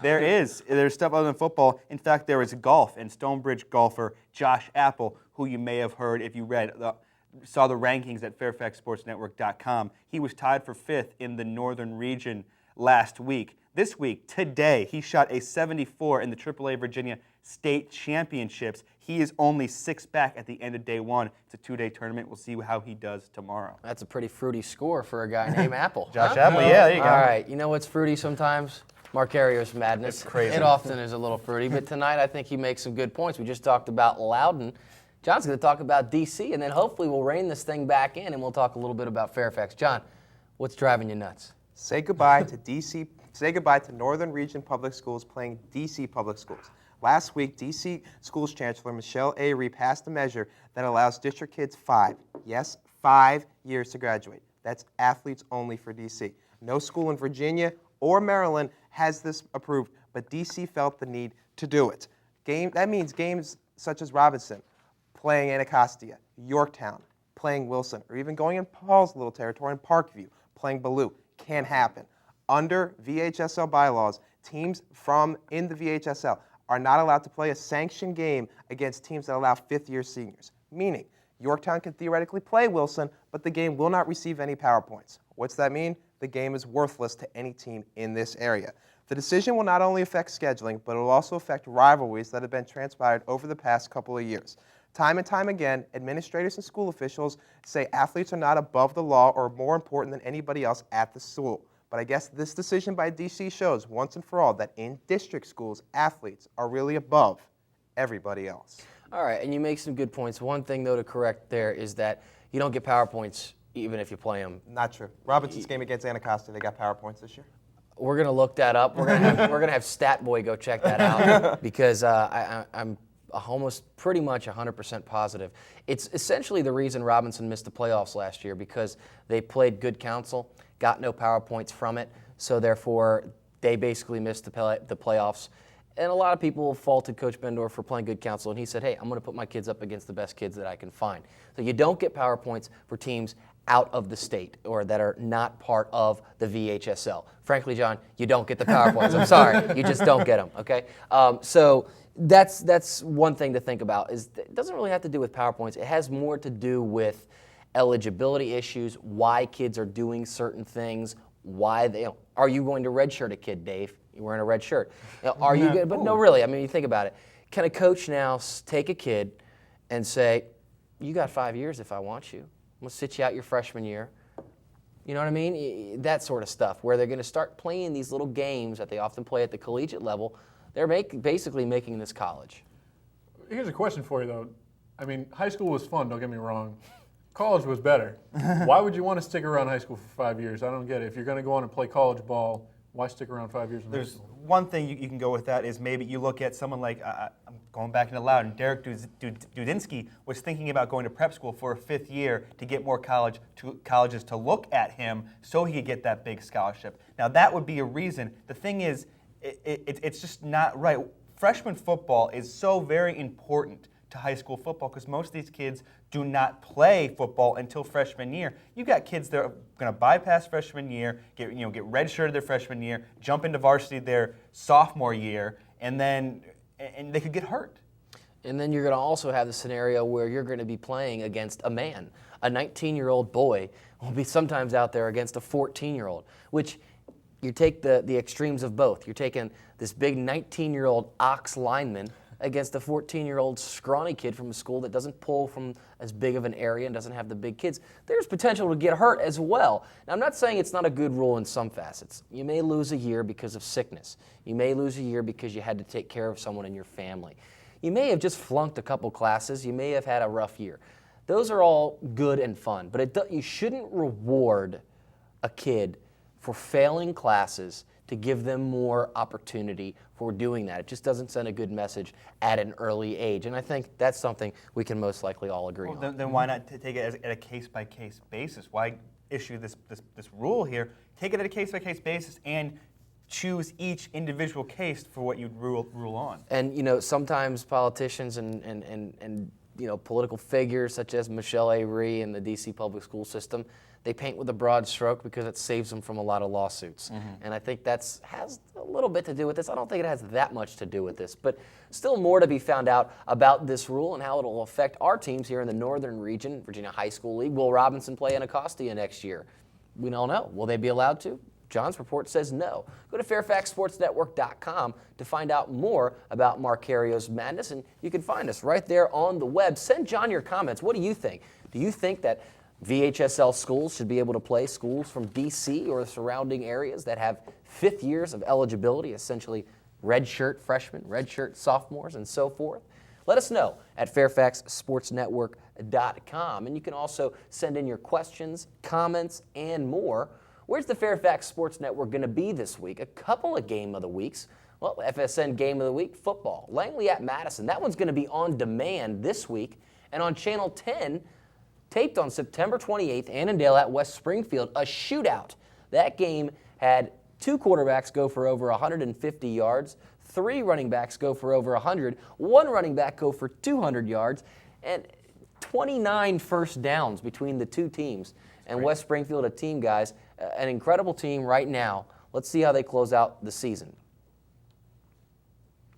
There's stuff other than football. In fact, there is golf, and Stonebridge golfer Josh Apple, who you may have heard if you saw the rankings at FairfaxSportsNetwork.com. He was tied for 5th in the Northern region last week. This week, today, he shot a 74 in the AAA Virginia State Championships. He is only 6 back at the end of day 1. It's a 2-day tournament. We'll see how he does tomorrow.
That's a pretty fruity score for a guy named Apple.
Josh Apple, yeah, there you go.
All right, you know what's fruity sometimes? Marcarios madness.
It's crazy.
It often is a little fruity, but tonight I think he makes some good points. We just talked about Loudon. John's going to talk about D.C., and then hopefully we'll rein this thing back in, and we'll talk a little bit about Fairfax. John, what's driving you nuts?
Say goodbye to D.C. Say goodbye to Northern Region Public Schools playing D.C. Public Schools. Last week, D.C. Schools Chancellor Michelle Avery passed a measure that allows district kids 5 years to graduate. That's athletes only for D.C. No school in Virginia or Maryland has this approved, but D.C. felt the need to do it. That means games such as Robinson, playing Anacostia, Yorktown, playing Wilson, or even going in Paul's little territory in Parkview, playing Ballou, can happen. Under VHSL bylaws, teams in the VHSL are not allowed to play a sanctioned game against teams that allow 5th-year seniors, meaning Yorktown can theoretically play Wilson, but the game will not receive any power points. What's that mean? The game is worthless to any team in this area. The decision will not only affect scheduling, but it will also affect rivalries that have been transpired over the past couple of years. Time and time again, administrators and school officials say athletes are not above the law or more important than anybody else at the school. But I guess this decision by D.C. shows once and for all that in district schools, athletes are really above everybody else.
All right, and you make some good points. One thing, though, to correct there is that you don't get power points even if you play them.
Not true. Robinson's game against Anacostia, they got power points this year.
We're going to look that up. We're going to have Stat Boy go check that out because I'm almost pretty much 100% positive. It's essentially the reason Robinson missed the playoffs last year, because they played good counsel, got no PowerPoints from it, so therefore they basically missed the playoffs. And a lot of people faulted Coach Bendorf for playing good counsel, and he said, hey, I'm going to put my kids up against the best kids that I can find. So you don't get PowerPoints for teams out of the state or that are not part of the VHSL. Frankly, John, you don't get the PowerPoints. I'm sorry. You just don't get them, okay? So that's one thing to think about. Is it doesn't really have to do with PowerPoints. It has more to do with eligibility issues, why kids are doing certain things, why they are you going to redshirt a kid, Dave? You're wearing a red shirt. Are you good? But no, really, I mean, you think about it. Can a coach now take a kid and say, you got 5 years if I want you. I'm going to sit you out your freshman year. You know what I mean? That sort of stuff, where they're going to start playing these little games that they often play at the collegiate level. They're basically making this college.
Here's a question for you, though. I mean, high school was fun, don't get me wrong. College was better. Why would you want to stick around high school for 5 years? I don't get it. If you're going to go on and play college ball, why stick around 5 years in high
There's
school?
one thing you can go with that is maybe you look at someone like, I'm going back into Loudon, Derek Dudinsky was thinking about going to prep school for a 5th year to get more colleges to look at him so he could get that big scholarship. Now that would be a reason. The thing is, it's just not right. Freshman football is so very important to high school football because most of these kids do not play football until freshman year. You got kids that are going to bypass freshman year, get redshirted their freshman year, jump into varsity their sophomore year, and they could get hurt.
And then you're going to also have the scenario where you're going to be playing against a man. A 19-year-old boy will be sometimes out there against a 14-year-old, which you take the extremes of both. You're taking this big 19-year-old ox lineman against a 14-year-old scrawny kid from a school that doesn't pull from as big of an area and doesn't have the big kids. There's potential to get hurt as well. Now, I'm not saying it's not a good rule in some facets. You may lose a year because of sickness. You may lose a year because you had to take care of someone in your family. You may have just flunked a couple classes. You may have had a rough year. Those are all good and fun, but you shouldn't reward a kid for failing classes to give them more opportunity for doing that. It just doesn't send a good message at an early age, and I think that's something we can most likely all agree on.
Then why not take it at a case-by-case basis? Why issue this rule here? Take it at a case-by-case basis and choose each individual case for what you'd rule on.
And sometimes politicians and political figures such as Michelle Avery in the D.C. public school system, they paint with a broad stroke because it saves them from a lot of lawsuits. Mm-hmm. And I think that has a little bit to do with this. I don't think it has that much to do with this, but still more to be found out about this rule and how it will affect our teams here in the Northern Region, Virginia High School League. Will Robinson play Anacostia next year? We don't know. Will they be allowed to? John's report says no. Go to FairfaxSportsNetwork.com to find out more about Marcario's madness, and you can find us right there on the web. Send John your comments. What do you think? Do you think that VHSL schools should be able to play schools from D.C. or the surrounding areas that have 5th years of eligibility, essentially redshirt freshmen, redshirt sophomores, and so forth? Let us know at FairfaxSportsNetwork.com. And you can also send in your questions, comments, and more. Where's the Fairfax Sports Network going to be this week? A couple of Game of the Weeks. Well, FSN Game of the Week, football. Langley at Madison. That one's going to be on demand this week. And on Channel 10, taped on September 28th, Annandale at West Springfield, a shootout. That game had 2 quarterbacks go for over 150 yards, 3 running backs go for over 100, 1 running back go for 200 yards, and 29 first downs between the 2 teams. And West Springfield, a team, guys, an incredible team right now. Let's see how they close out the season.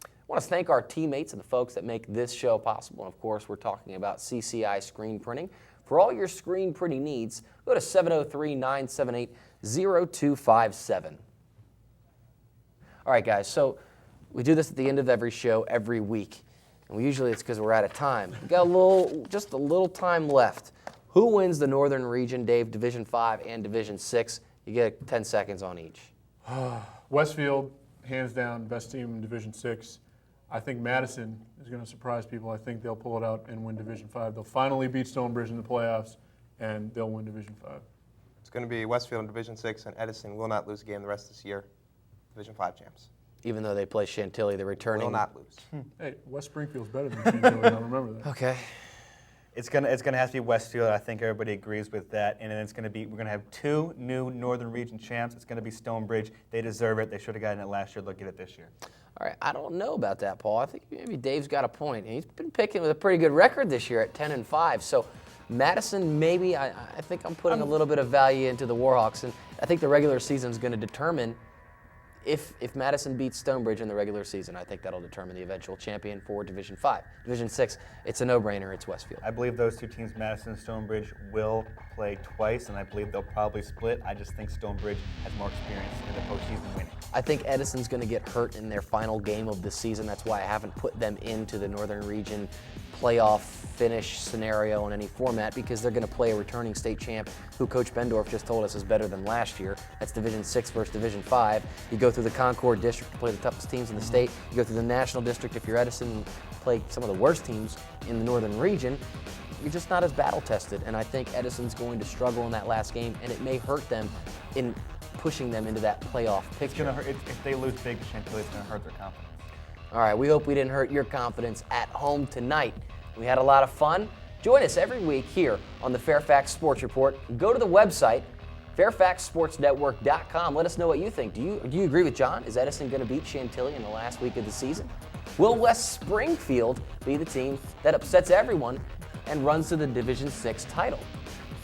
I want to thank our teammates and the folks that make this show possible. And of course, we're talking about CCI Screen Printing. For all your screen printing needs, go to 703-978-0257. All right, guys, so we do this at the end of every show every week. And usually it's because we're out of time. We've got just a little time left. Who wins the Northern Region, Dave, Division 5 and Division 6? You get 10 seconds on each.
Westfield, hands down, best team in Division 6. I think Madison is going to surprise people. I think they'll pull it out and win Division 5. They'll finally beat Stonebridge in the playoffs, and they'll win Division 5.
It's going to be Westfield in Division 6, and Edison will not lose a game the rest of this year. Division 5 champs.
even though they play Chantilly, the returning.
Will not lose.
Hey, West Springfield's better than Chantilly. Now remember that.
Okay.
It's gonna have to be Westfield. I think everybody agrees with that. And then we're gonna have 2 new Northern Region champs. It's gonna be Stonebridge. They deserve it. They should have gotten it last year. They'll get it this year.
All right, I don't know about that, Paul. I think maybe Dave's got a point. He's been picking with a pretty good record this year at 10-5. So Madison, maybe I think I'm putting a little bit of value into the Warhawks, and I think the regular season is going to determine if Madison beats Stonebridge in the regular season. I think that'll determine the eventual champion for Division 5. Division 6, it's a no-brainer. It's Westfield.
I believe those 2 teams, Madison and Stonebridge, will play twice, and I believe they'll probably split. I just think Stonebridge has more experience in the postseason winning.
I think Edison's going to get hurt in their final game of the season. That's why I haven't put them into the Northern Region playoff finish scenario in any format, because they're going to play a returning state champ who Coach Bendorf just told us is better than last year. That's Division 6 versus Division 5. You go through the Concord District to play the toughest teams in the state. You go through the National District if you're Edison and play some of the worst teams in the Northern Region. You're just not as battle-tested, and I think Edison's going to struggle in that last game, and it may hurt them in pushing them into that playoff picture.
It's gonna hurt if they lose big to Chantilly. It's gonna hurt their confidence.
All right, we hope we didn't hurt your confidence at home tonight. We had a lot of fun. Join us every week here on the Fairfax Sports Report. Go to the website, fairfaxsportsnetwork.com. Let us know what you think. Do you agree with John? Is Edison going to beat Chantilly in the last week of the season? Will West Springfield be the team that upsets everyone and runs to the Division 6 title?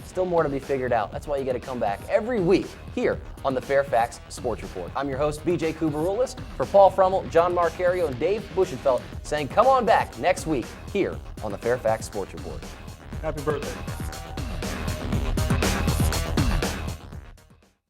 Still more to be figured out. That's why you got to come back every week here on the Fairfax Sports Report. I'm your host, BJ Kubaroulis. For Paul Frummel, John Marcario, and Dave Buschenfeld saying come on back next week here on the Fairfax Sports Report.
Happy birthday.